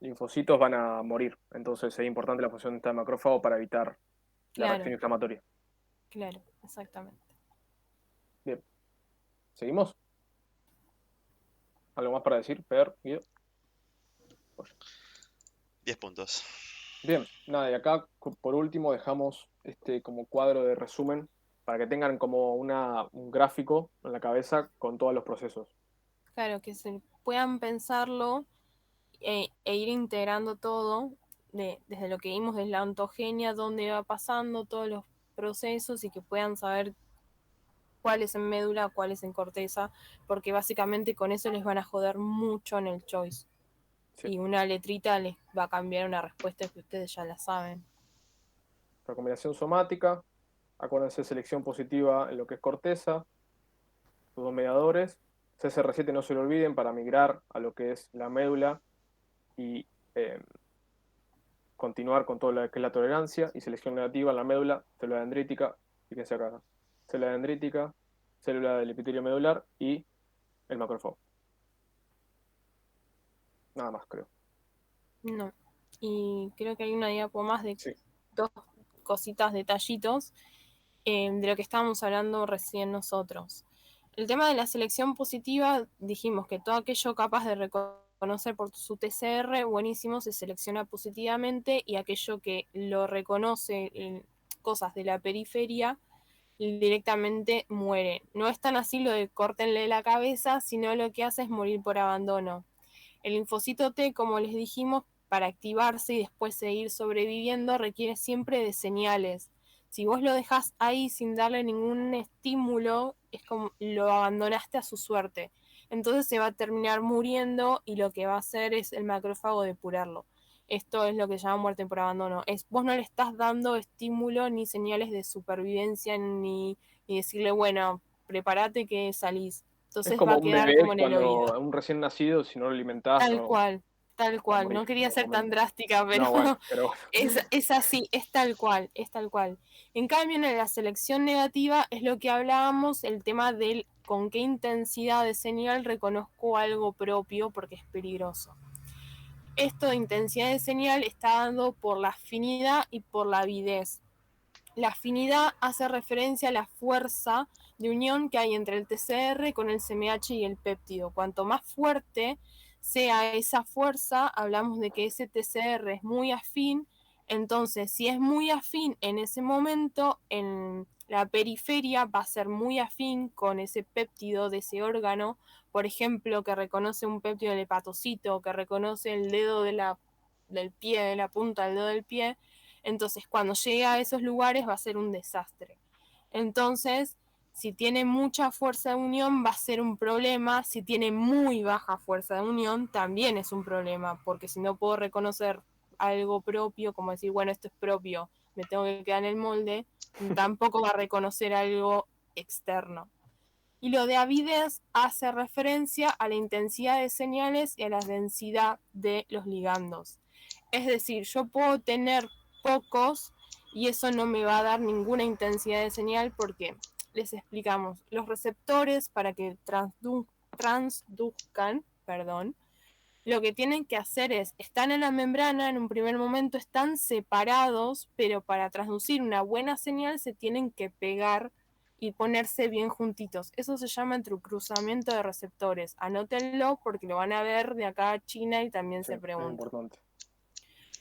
S2: linfocitos van a morir. Entonces es importante la función de este macrófago para evitar la
S1: Claro,
S2: reacción inflamatoria.
S1: claro, exactamente.
S2: Bien. ¿Seguimos? ¿Algo más para decir, Fer, Guido?
S6: 10 puntos.
S2: Bien, nada, y acá por último dejamos este como cuadro de resumen para que tengan como un gráfico en la cabeza con todos los procesos.
S1: Claro, que se puedan pensarlo e ir integrando todo desde lo que vimos de la ontogenia, dónde va pasando todos los procesos y que puedan saber cuál es en médula, cuál es en corteza, porque básicamente con eso les van a joder mucho en el choice.
S2: Sí.
S1: Y una letrita les va a cambiar una respuesta que ustedes ya la saben.
S2: Recombinación somática, acuérdense, selección positiva en lo que es corteza, sus dos mediadores. CSR7 no se lo olviden para migrar a lo que es la médula y continuar con todo lo que es la tolerancia. Y selección negativa en la médula, célula dendrítica, fíjense acá, célula dendrítica, célula del epitelio medular y el macrófago. Nada más, creo.
S1: No. Y creo que hay una diapo más de
S2: Sí.
S1: dos cositas, detallitos, de lo que estábamos hablando recién nosotros. El tema de la selección positiva, dijimos que todo aquello capaz de reconocer por su TCR, buenísimo, se selecciona positivamente, y aquello que lo reconoce en cosas de la periferia, directamente muere. No es tan así lo de córtenle la cabeza, sino lo que hace es morir por abandono. El linfocito T, como les dijimos, para activarse y después seguir sobreviviendo, requiere siempre de señales. Si vos lo dejás ahí sin darle ningún estímulo, es como lo abandonaste a su suerte. Entonces se va a terminar muriendo y lo que va a hacer es el macrófago depurarlo. Esto es lo que se llama muerte por abandono. Vos no le estás dando estímulo ni señales de supervivencia ni decirle, bueno, prepárate que salís. Entonces
S2: Es
S1: va
S2: como
S1: a
S2: un
S1: quedar
S2: bebé
S1: como en el
S2: cuando
S1: oído.
S2: un recién nacido, si no lo alimentás,
S1: Tal
S2: no
S1: cual, tal
S2: va a
S1: cual.
S2: morir
S1: No quería
S2: en
S1: ser
S2: algún
S1: tan
S2: momento.
S1: drástica, pero,
S2: No, bueno, pero
S1: es así, es tal cual, es tal cual. En cambio, en la selección negativa es lo que hablábamos, el tema del con qué intensidad de señal reconozco algo propio porque es peligroso. Esto de intensidad de señal está dado por la afinidad y por la avidez. La afinidad hace referencia a la fuerza de unión que hay entre el TCR con el CMH y el péptido. Cuanto más fuerte sea esa fuerza, hablamos de que ese TCR es muy afín. Entonces, si es muy afín en ese momento, en la periferia va a ser muy afín con ese péptido de ese órgano, por ejemplo, que reconoce un péptido del hepatocito, que reconoce el dedo del pie, de la punta del dedo del pie. Entonces, cuando llega a esos lugares va a ser un desastre. Entonces, si tiene mucha fuerza de unión va a ser un problema. Si tiene muy baja fuerza de unión también es un problema, porque si no puedo reconocer algo propio, como decir, bueno, esto es propio, me tengo que quedar en el molde, tampoco va a reconocer algo externo. Y lo de avidez hace referencia a la intensidad de señales y a la densidad de los ligandos. Es decir, yo puedo tener pocos y eso no me va a dar ninguna intensidad de señal porque, les explicamos, los receptores para que transduzcan, lo que tienen que hacer es, están en la membrana, en un primer momento están separados, pero para transducir una buena señal se tienen que pegar y ponerse bien juntitos. Eso se llama entrecruzamiento de receptores. Anótenlo porque lo van a ver de acá a China y también
S2: Sí,
S1: se
S2: es
S1: pregunta.
S2: importante.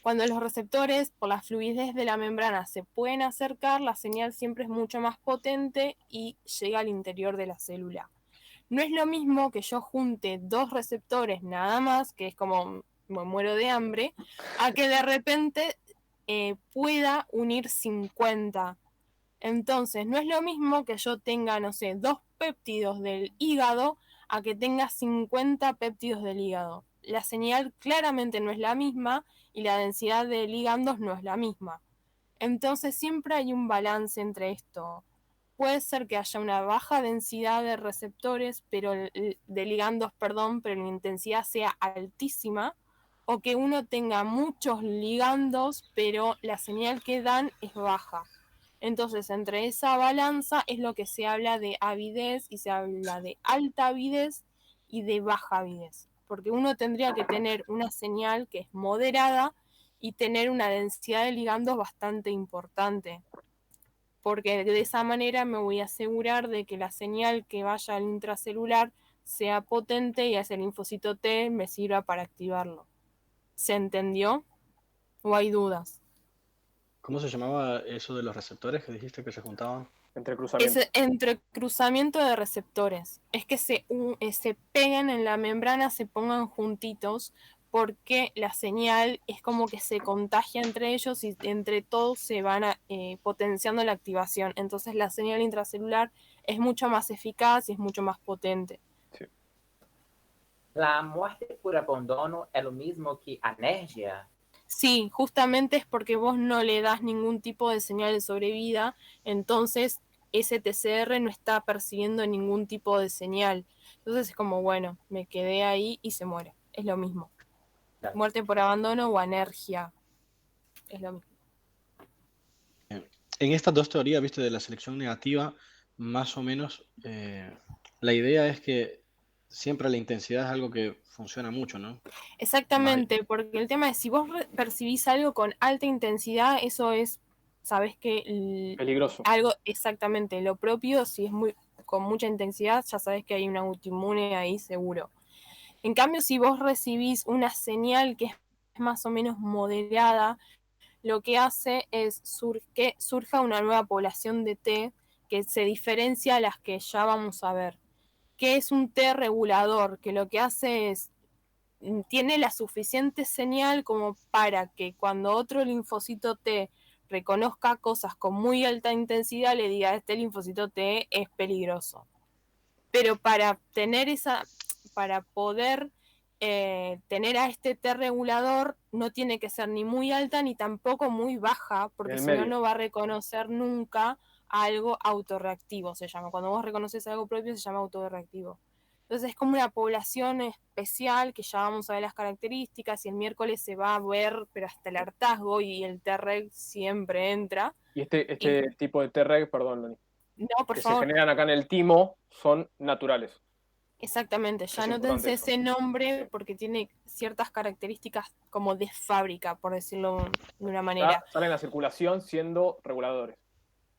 S1: Cuando los receptores, por la fluidez de la membrana, se pueden acercar, la señal siempre es mucho más potente y llega al interior de la célula. No es lo mismo que yo junte 2 receptores nada más, que es como me muero de hambre, a que de repente pueda unir 50. Entonces, no es lo mismo que yo tenga, no sé, 2 péptidos del hígado a que tenga 50 péptidos del hígado. La señal claramente no es la misma y la densidad de ligandos no es la misma. Entonces, siempre hay un balance entre esto. Puede ser que haya una baja densidad de receptores, pero de ligandos, perdón, pero la intensidad sea altísima, o que uno tenga muchos ligandos, pero la señal que dan es baja. Entonces, entre esa balanza es lo que se habla de avidez y se habla de alta avidez y de baja avidez, porque uno tendría que tener una señal que es moderada y tener una densidad de ligandos bastante importante, porque de esa manera me voy a asegurar de que la señal que vaya al intracelular sea potente y ese linfocito T me sirva para activarlo. ¿Se entendió? ¿O hay dudas?
S7: ¿Cómo se llamaba eso de los receptores que dijiste que se juntaban?
S2: Entrecruzamiento.
S1: Es entrecruzamiento de receptores. Es que se peguen en la membrana, se pongan juntitos, porque la señal es como que se contagia entre ellos y entre todos se van potenciando la activación. Entonces la señal intracelular es mucho más eficaz y es mucho más potente.
S11: La muerte por abandono es lo mismo que anergia.
S1: Sí, justamente es porque vos no le das ningún tipo de señal de sobrevida, entonces ese TCR no está percibiendo ningún tipo de señal. Entonces es como, bueno, me quedé ahí y se muere. Es lo mismo.
S11: Claro.
S1: Muerte por abandono o anergia. Es lo mismo.
S7: En estas dos teorías, viste, de la selección negativa, más o menos, la idea es que siempre la intensidad es algo que funciona mucho, ¿no?
S1: Exactamente, porque el tema es, si vos percibís algo con alta intensidad, eso es, sabés que
S2: Peligroso.
S1: algo exactamente lo propio, si es con mucha intensidad, ya sabés que hay una autoinmune ahí seguro. En cambio, si vos recibís una señal que es más o menos moderada, lo que hace es que surja una nueva población de T que se diferencia a las que ya vamos a ver. Que es un T regulador, que lo que hace es tiene la suficiente señal como para que cuando otro linfocito T reconozca cosas con muy alta intensidad, le diga, este linfocito T es peligroso. Pero para poder tener a este T regulador, no tiene que ser ni muy alta ni tampoco muy baja, porque si no, no va a reconocer nunca algo autorreactivo, se llama. Cuando vos reconoces algo propio, se llama autorreactivo. Entonces es como una población especial que ya vamos a ver las características y el miércoles se va a ver, pero hasta el hartazgo, y el T-Reg siempre entra.
S2: Y este tipo de T-Reg, perdón, Loni,
S1: No, por
S2: que
S1: favor.
S2: se generan acá en el timo son naturales.
S1: Exactamente, ya
S2: Es
S1: anótense
S2: importante
S1: ese nombre porque tiene ciertas características como de fábrica, por decirlo de una manera.
S2: Salen a la circulación siendo reguladores.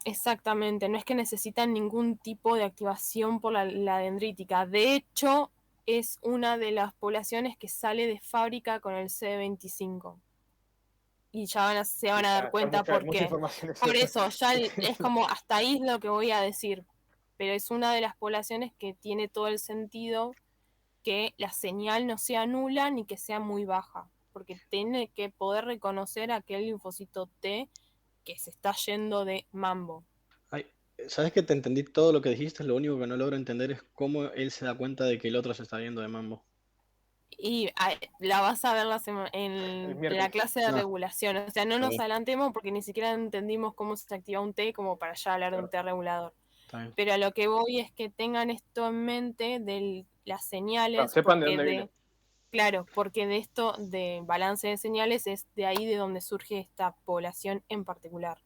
S1: Exactamente, no es que necesitan ningún tipo de activación por la dendrítica. De hecho, es una de las poblaciones que sale de fábrica con el CD25. Y ya se van a dar cuenta por qué. Por eso, ya es como hasta ahí es lo que voy a decir. Pero es una de las poblaciones que tiene todo el sentido que la señal no sea nula ni que sea muy baja, porque tiene que poder reconocer aquel linfocito T que se está yendo de mambo.
S7: Ay, sabes que te entendí todo lo que dijiste, lo único que no logro entender es cómo él se da cuenta de que el otro se está yendo de mambo.
S1: Y la vas a ver en la clase de regulación. O sea, no nos adelantemos porque ni siquiera entendimos cómo se activa un T como para ya hablar de un T regulador. Pero a lo que voy es que tengan esto en mente de las señales.
S2: Sepan de dónde viene.
S1: Claro, porque de esto de balance de señales es de ahí de donde surge esta población en particular.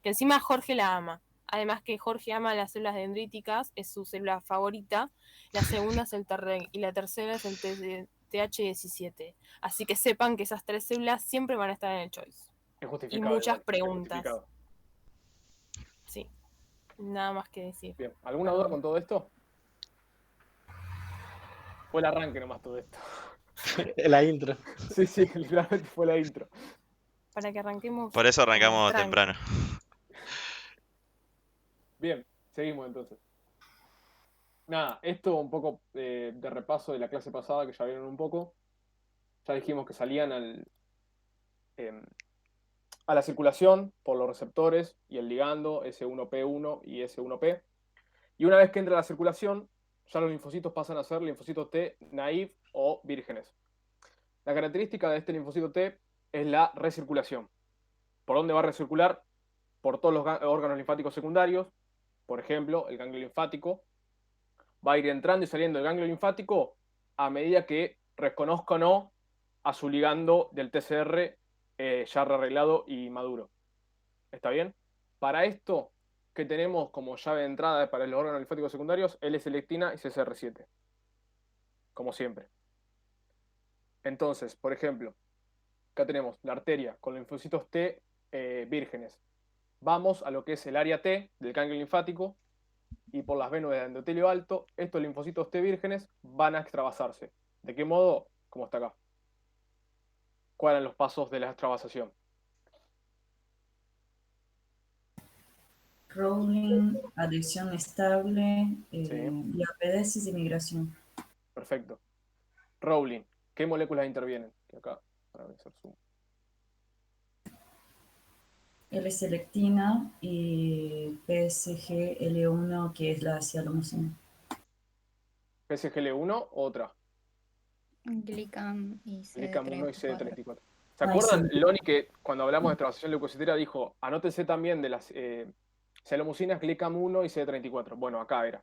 S1: Que encima Jorge la ama. Además que Jorge ama las células dendríticas, es su célula favorita. La segunda es el T-Reg y la tercera es el T TH17. Así que sepan que esas 3 células siempre van a estar en el choice.
S2: Es
S1: Y
S2: justificado.
S1: muchas
S2: igual, es
S1: preguntas.
S2: justificado.
S1: Sí, nada más que decir.
S2: Bien, ¿alguna duda con todo esto? Fue el arranque nomás todo esto.
S7: La intro.
S2: Sí, sí, literalmente fue la intro.
S1: Para que arranquemos.
S6: Por eso arrancamos
S1: tranqui.
S6: temprano.
S2: Bien, seguimos entonces. Nada, esto un poco de repaso de la clase pasada que ya vieron un poco. Ya dijimos que salían a la circulación por los receptores y el ligando S1P1 y S1P. Y una vez que entra a la circulación, ya los linfocitos pasan a ser linfocitos T naive o vírgenes. La característica de este linfocito T es la recirculación. ¿Por dónde va a recircular? Por todos los órganos linfáticos secundarios. Por ejemplo, el ganglio linfático va a ir entrando y saliendo del ganglio linfático a medida que reconozca o no a su ligando del TCR ya arreglado y maduro. ¿Está bien? Para esto, que tenemos como llave de entrada para los órganos linfáticos secundarios, L-selectina y CCR7. Como siempre. Entonces, por ejemplo, acá tenemos la arteria con linfocitos T vírgenes. Vamos a lo que es el área T del ganglio linfático y por las venas del endotelio alto, estos linfocitos T vírgenes van a extravasarse. ¿De qué modo? Como está acá. ¿Cuáles eran los pasos de la extravasación?
S4: Rowling, adhesión estable,
S2: Sí.
S4: diapedesis y migración.
S2: Perfecto. Rowling, ¿qué moléculas intervienen? Que acá, para hacer zoom.
S4: L-selectina y PSG-L1, que es la cialomicina.
S2: PSGL1 o otra.
S5: Glicam y
S2: Glicam 1 y
S5: CD34.
S2: CD34. ¿Se
S4: Ay,
S2: acuerdan,
S4: sí.
S2: Loni, que cuando hablamos de extravasación leucocitera dijo, anótense también de las cialomucinas Glicam 1 y CD34? Bueno, acá era.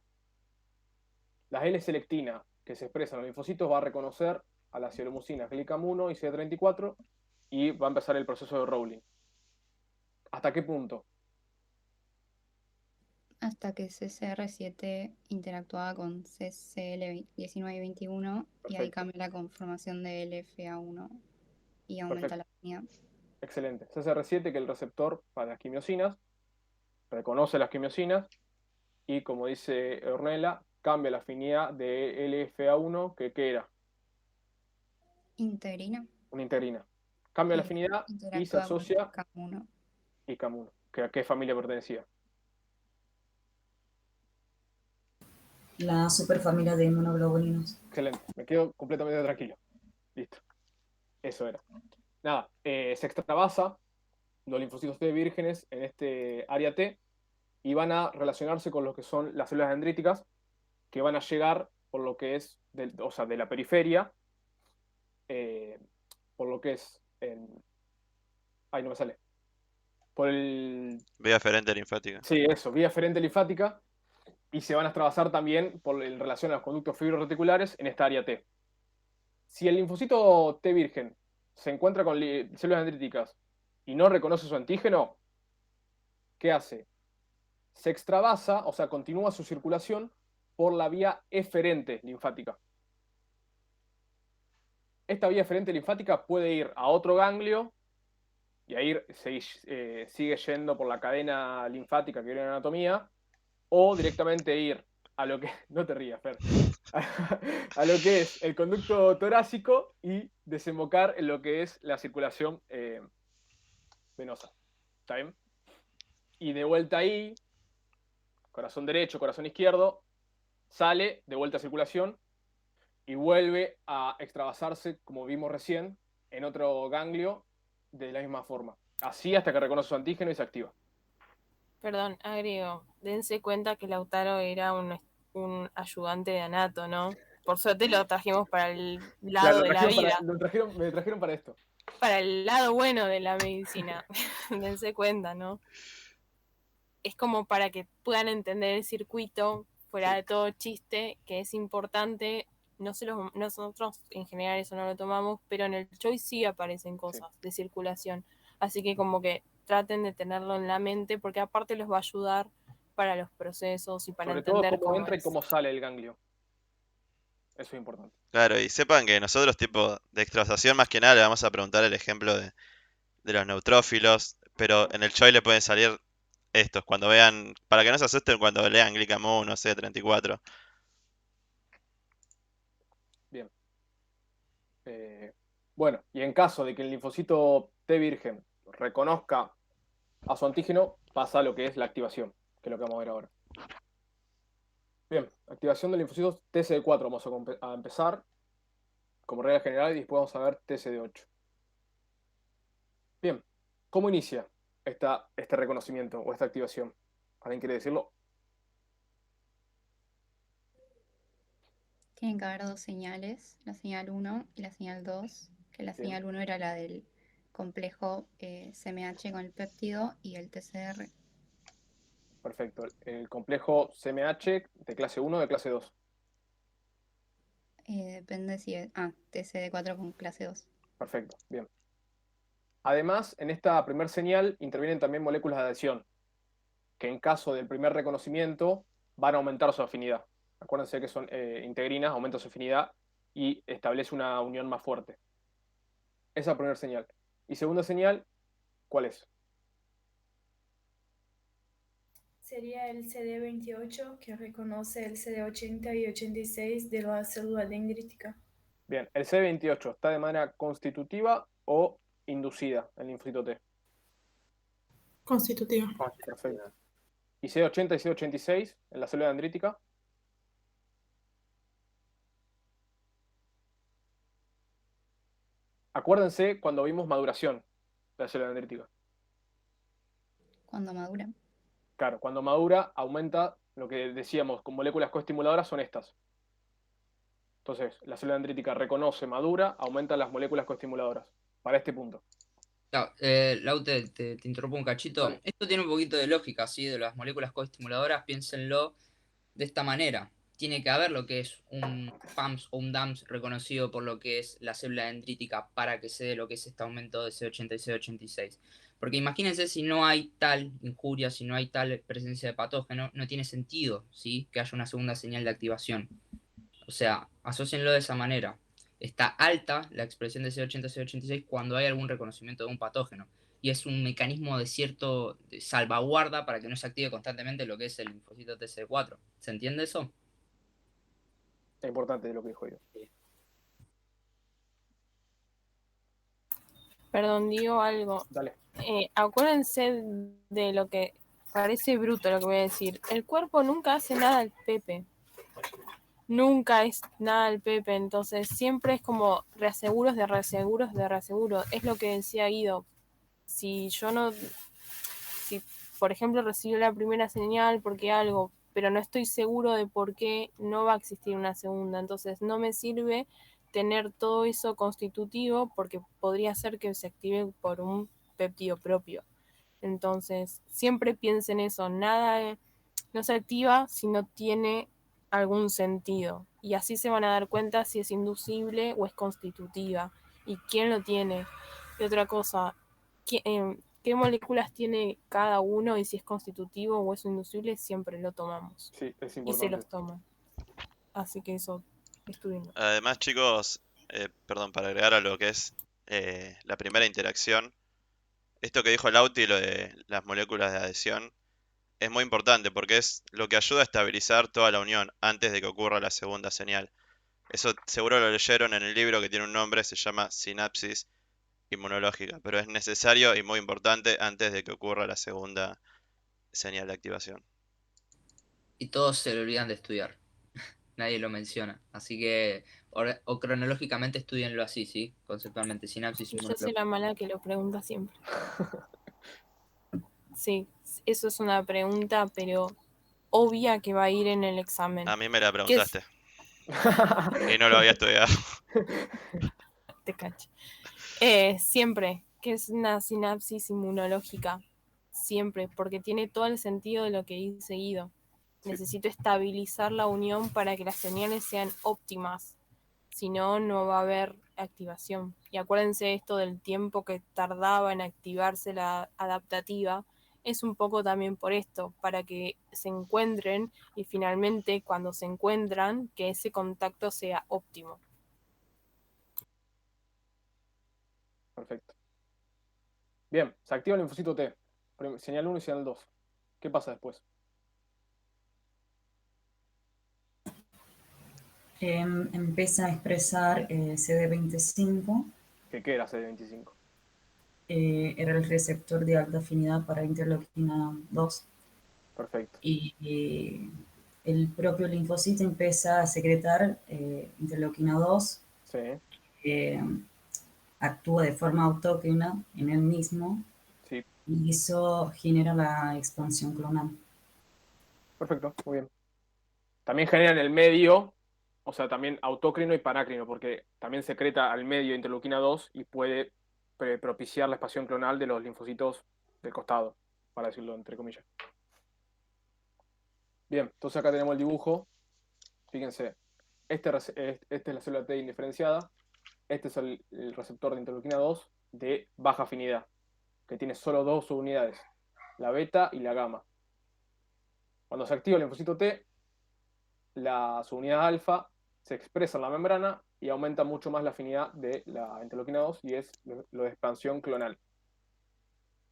S2: Las L-selectina que se expresan en los linfocitos va a reconocer a las cialomucinas Glicam 1 y CD34 y va a empezar el proceso de Rowling. ¿Hasta qué punto?
S5: Hasta que CCR7 interactuaba con CCL19 y 21 y ahí
S2: Perfecto.
S5: cambia la conformación de LFA1 y aumenta la
S2: Perfecto.
S5: afinidad.
S2: Excelente. CCR7, que es el receptor para las quimiosinas, reconoce las quimiosinas y, como dice Ornella, cambia la afinidad de LFA1, que ¿qué era?
S5: Integrina
S2: Una integrina. Cambia la
S5: y
S2: afinidad y se
S5: interactúa con
S2: asocia
S5: CAM1.
S2: y CAM1. ¿A qué familia pertenecía?
S4: La superfamilia de inmunoglobulinos.
S2: Excelente. Me quedo completamente tranquilo. Listo. Eso era. Nada, se extravasa los linfocitos T vírgenes en este área T y van a relacionarse con lo que son las células dendríticas que van a llegar por lo que es, o sea, de la periferia, por lo que es, ay, no me sale, por el,
S6: Vía aferente linfática.
S2: sí, eso, vía aferente linfática, y se van a extravasar también en relación a los conductos fibroreticulares en esta área T. Si el linfocito T virgen se encuentra con células dendríticas y no reconoce su antígeno, ¿qué hace? Se extravasa, o sea, continúa su circulación por la vía eferente linfática. Esta vía eferente linfática puede ir a otro ganglio y ahí sigue yendo por la cadena linfática que viene en anatomía, o directamente ir a lo que, no te rías, Fer, a lo que es el conducto torácico y desembocar en lo que es la circulación venosa. ¿Está bien? Y de vuelta ahí, corazón derecho, corazón izquierdo, sale de vuelta a circulación y vuelve a extravasarse, como vimos recién, en otro ganglio de la misma forma. Así hasta que reconoce su antígeno y se activa.
S1: Perdón, agrego. Dense cuenta que Lautaro era un ayudante de Anato, ¿no? Por suerte lo trajimos para el lado
S2: Claro,
S1: de la vida.
S2: me trajeron para esto.
S1: Para el lado bueno de la medicina. Dense cuenta, ¿no? Es como para que puedan entender el circuito, fuera de todo chiste, que es importante. Nosotros en general eso no lo tomamos, pero en el choice sí aparecen cosas de circulación. Así que como que traten de tenerlo en la mente, porque aparte los va a ayudar para los procesos y para
S2: Sobre todo
S1: entender
S2: cómo
S1: cómo
S2: entra y
S1: es.
S2: cómo sale el ganglio. Eso es importante.
S6: Claro, y sepan que nosotros, tipo, de extravasación más que nada, le vamos a preguntar el ejemplo de los neutrófilos, pero en el Choi le pueden salir estos, cuando vean, para que no se asusten cuando lean Glicamon, no sé, 34.
S2: Bien. Bueno, y en caso de que el linfocito T virgen reconozca a su antígeno, pasa lo que es la activación, que es lo que vamos a ver ahora. Bien, activación de linfocitos TCD4 vamos a empezar como regla general y después vamos a ver TCD8. Bien, ¿cómo inicia este reconocimiento o esta activación? ¿Alguien quiere decirlo?
S5: Tienen que haber dos señales, la señal 1 y la señal 2, que la
S2: Bien.
S5: señal 1 era la del complejo CMH con el péptido y el TCR.
S2: Perfecto. El complejo CMH de clase 1 o de clase 2.
S5: Depende si es... TCD4 con clase 2.
S2: Perfecto, bien. Además, en esta primer señal intervienen también moléculas de adhesión, que en caso del primer reconocimiento van a aumentar su afinidad. Acuérdense que son integrinas, aumenta su afinidad y establece una unión más fuerte. Esa primera señal. Y segunda señal, ¿cuál es?
S14: Sería el CD28 que reconoce el CD80 y 86 de la célula dendrítica.
S2: Bien, ¿el CD28 está de manera constitutiva o inducida en linfocito T?
S12: Constitutiva.
S2: Perfecto. ¿Y CD80 y CD86 en la célula dendrítica? Acuérdense cuando vimos maduración de la célula dendrítica.
S5: Cuando madura.
S2: Claro, cuando madura aumenta lo que decíamos con moléculas coestimuladoras son estas. Entonces, la célula dendrítica reconoce, madura, aumenta las moléculas coestimuladoras. Para este punto.
S8: Claro, Lau, te interrumpo un cachito.
S2: Dale.
S8: Esto tiene un poquito de lógica, ¿sí? De las moléculas coestimuladoras, piénsenlo de esta manera. Tiene que haber lo que es un PAMS o un DAMS reconocido por lo que es la célula dendrítica para que se dé lo que es este aumento de C80 y C86. Porque imagínense si no hay tal injuria, si no hay tal presencia de patógeno, no tiene sentido, ¿sí? Que haya una segunda señal de activación. O sea, asócienlo de esa manera. Está alta la expresión de C80, C86 cuando hay algún reconocimiento de un patógeno. Y es un mecanismo de cierto de salvaguarda para que no se active constantemente lo que es el linfocito TCD4. ¿Se entiende eso?
S2: Es importante lo que dijo yo.
S1: Perdón, digo algo.
S2: Dale.
S1: Acuérdense de lo que parece bruto lo que voy a decir. El cuerpo nunca hace nada al Pepe. Nunca es nada al Pepe, entonces siempre es como reaseguros de reaseguros de reaseguros. Es lo que decía Guido. Si por ejemplo recibo la primera señal porque algo, pero no estoy seguro de por qué, no va a existir una segunda. Entonces no me sirve tener todo eso constitutivo porque podría ser que se active por un péptido propio. Entonces siempre piensen eso, nada no se activa si no tiene algún sentido. Y así se van a dar cuenta si es inducible o es constitutiva. Y quién lo tiene. Y otra cosa, qué moléculas tiene cada uno y si es constitutivo o es inducible, siempre lo tomamos.
S2: Sí, es
S1: Y se
S2: importante.
S1: los toman. Así que eso, estudiando.
S6: Además, chicos, perdón, para agregar a lo que es la primera interacción, esto que dijo Lauti, lo de las moléculas de adhesión, es muy importante porque es lo que ayuda a estabilizar toda la unión antes de que ocurra la segunda señal. Eso seguro lo leyeron en el libro que tiene un nombre, se llama Sinapsis Inmunológica, pero es necesario y muy importante antes de que ocurra la segunda señal de activación.
S8: Y todos se le olvidan de estudiar. Nadie lo menciona. Así que, o cronológicamente estudienlo así, ¿sí? Conceptualmente, sinapsis
S1: Y yo
S8: inmunológica.
S1: soy la mala que lo pregunta siempre. Sí, eso es una pregunta, pero obvia que va a ir en el examen.
S6: A mí me la
S1: ¿Qué es?
S6: preguntaste. Y no lo había estudiado.
S1: Te cacho. Siempre, que es una sinapsis inmunológica. Siempre, porque tiene todo el sentido de lo que dice Guido. Necesito estabilizar la unión para que las señales sean óptimas. Si no, no va a haber activación. Y acuérdense esto del tiempo que tardaba en activarse la adaptativa. es un poco también por esto, para que se encuentren y finalmente cuando se encuentran, que ese contacto sea óptimo.
S2: Perfecto. Bien, se activa el linfocito T. Señal 1 y señal 2. ¿Qué pasa después?
S4: Empieza a expresar CD25.
S2: ¿Qué era CD25?
S4: Era el receptor de alta afinidad para interleuquina 2.
S2: Perfecto.
S4: Y el propio linfocito empieza a secretar interleuquina 2.
S2: Sí.
S4: Actúa de forma autógena en él mismo.
S2: Sí.
S4: Y eso genera la expansión clonal.
S2: Perfecto, muy bien. También genera en el medio, o sea, también autócrino y parácrino, porque también secreta al medio interleuquina 2 y puede propiciar la expansión clonal de los linfocitos del costado, para decirlo entre comillas. Bien, entonces acá tenemos el dibujo. Fíjense, esta es la célula T indiferenciada. Este es el receptor de interleuquina 2 de baja afinidad, que tiene solo dos subunidades, la beta y la gamma. Cuando se activa el linfocito T, la subunidad alfa se expresa en la membrana y aumenta mucho más la afinidad de la interleuquina 2 y es lo de expansión clonal.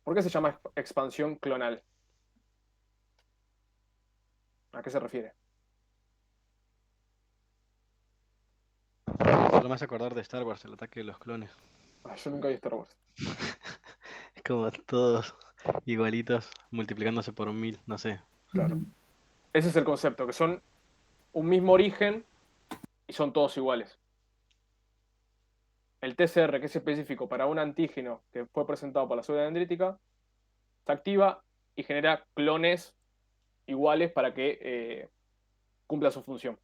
S2: ¿Por qué se llama expansión clonal? ¿A qué se refiere?
S7: Solo me hace acordar de Star Wars, el ataque de los clones.
S2: Yo nunca vi Star Wars.
S7: Es como todos igualitos, multiplicándose por 1000, no sé.
S2: Claro. Ese es el concepto, que son un mismo origen y son todos iguales. El TCR, que es específico para un antígeno que fue presentado por la célula dendrítica, se activa y genera clones iguales para que cumpla su función.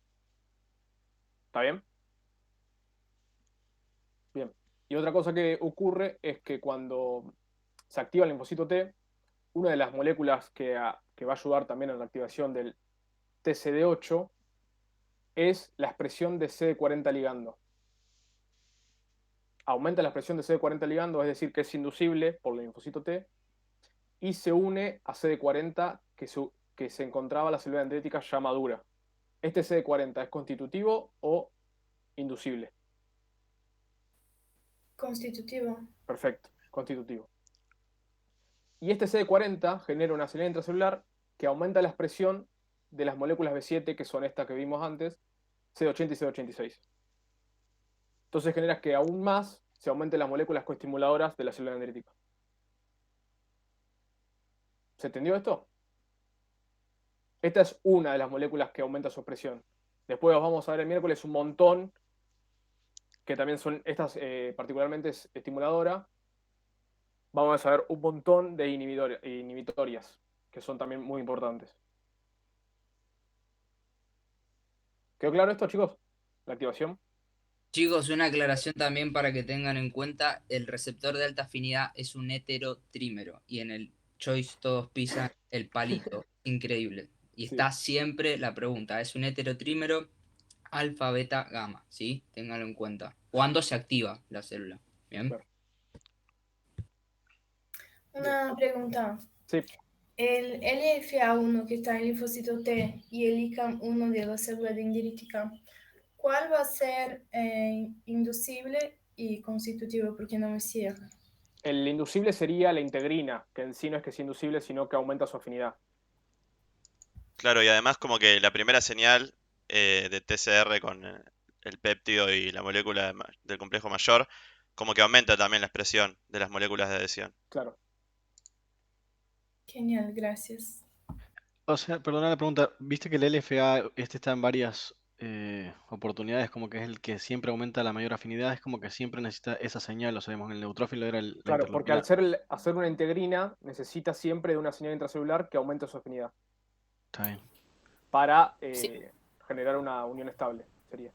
S2: ¿Está bien? Bien. Y otra cosa que ocurre es que cuando se activa el linfocito T, una de las moléculas que va a ayudar también en la activación del TCD8 es la expresión de CD40 ligando. Aumenta la expresión de CD40 ligando, es decir, que es inducible por el linfocito T, y se une a CD40 que se encontraba la célula dendrítica ya madura. ¿Este CD40 es constitutivo o inducible?
S14: Constitutivo.
S2: Perfecto, constitutivo. Y este CD40 genera una señal intracelular que aumenta la expresión de las moléculas B7, que son estas que vimos antes, CD80 y CD86. Entonces genera que aún más se aumenten las moléculas coestimuladoras de la célula dendrítica. ¿Se entendió esto? Esta es una de las moléculas que aumenta su expresión. Después vamos a ver el miércoles un montón, que también son estas particularmente estimuladoras. Vamos a ver un montón de inhibitorias, que son también muy importantes. ¿Quedó claro esto, chicos? La activación.
S8: Chicos, una aclaración también para que tengan en cuenta, el receptor de alta afinidad es un heterotrímero y en el Choice todos pisan el palito, increíble. Y está siempre la pregunta, es un heterotrímero alfa, beta, gamma, ¿sí? Ténganlo en cuenta. ¿Cuándo se activa la célula? ¿Bien?
S14: Una pregunta.
S2: Sí.
S14: El LFA1 que está en el linfocito T y el ICAM1 de la célula dendrítica, ¿cuál va a ser inducible y constitutivo? Porque no me cierra.
S2: El inducible sería la integrina, que en sí no es que sea inducible, sino que aumenta su afinidad.
S6: Claro, y además como que la primera señal de TCR con el péptido y la molécula del complejo mayor, como que aumenta también la expresión de las moléculas de adhesión.
S2: Claro.
S14: Genial, gracias.
S7: O sea, perdona la pregunta, viste que el LFA está en varias oportunidades, como que es el que siempre aumenta la mayor afinidad, es como que siempre necesita esa señal, lo sabemos, en el neutrófilo era la
S2: Claro, porque
S7: interleuquina.
S2: al hacer una integrina necesita siempre de una señal intracelular que aumente su afinidad.
S7: Está bien.
S2: Para generar una unión estable, sería.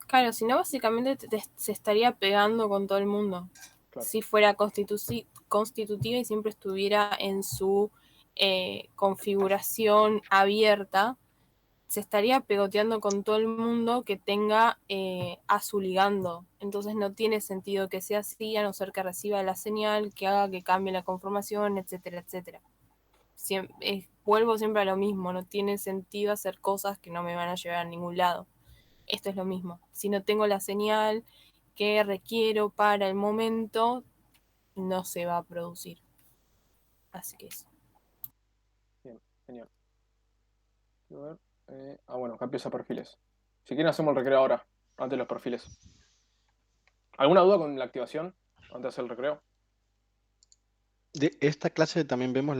S1: Claro, si no, básicamente se estaría pegando con todo el mundo.
S2: Claro.
S1: Si fuera constitutiva y siempre estuviera en su configuración abierta, se estaría pegoteando con todo el mundo que tenga a su ligando. Entonces no tiene sentido que sea así, a no ser que reciba la señal, que haga que cambie la conformación, etcétera, etcétera. Vuelvo siempre a lo mismo, no tiene sentido hacer cosas que no me van a llevar a ningún lado. Esto es lo mismo. Si no tengo la señal que requiero para el momento, no se va a producir. Así que eso.
S2: Bien, genial. Quiero ver. Bueno, acá empieza perfiles. Si quieren hacemos el recreo ahora, antes de los perfiles. ¿Alguna duda con la activación antes de hacer el recreo?
S7: De esta clase también vemos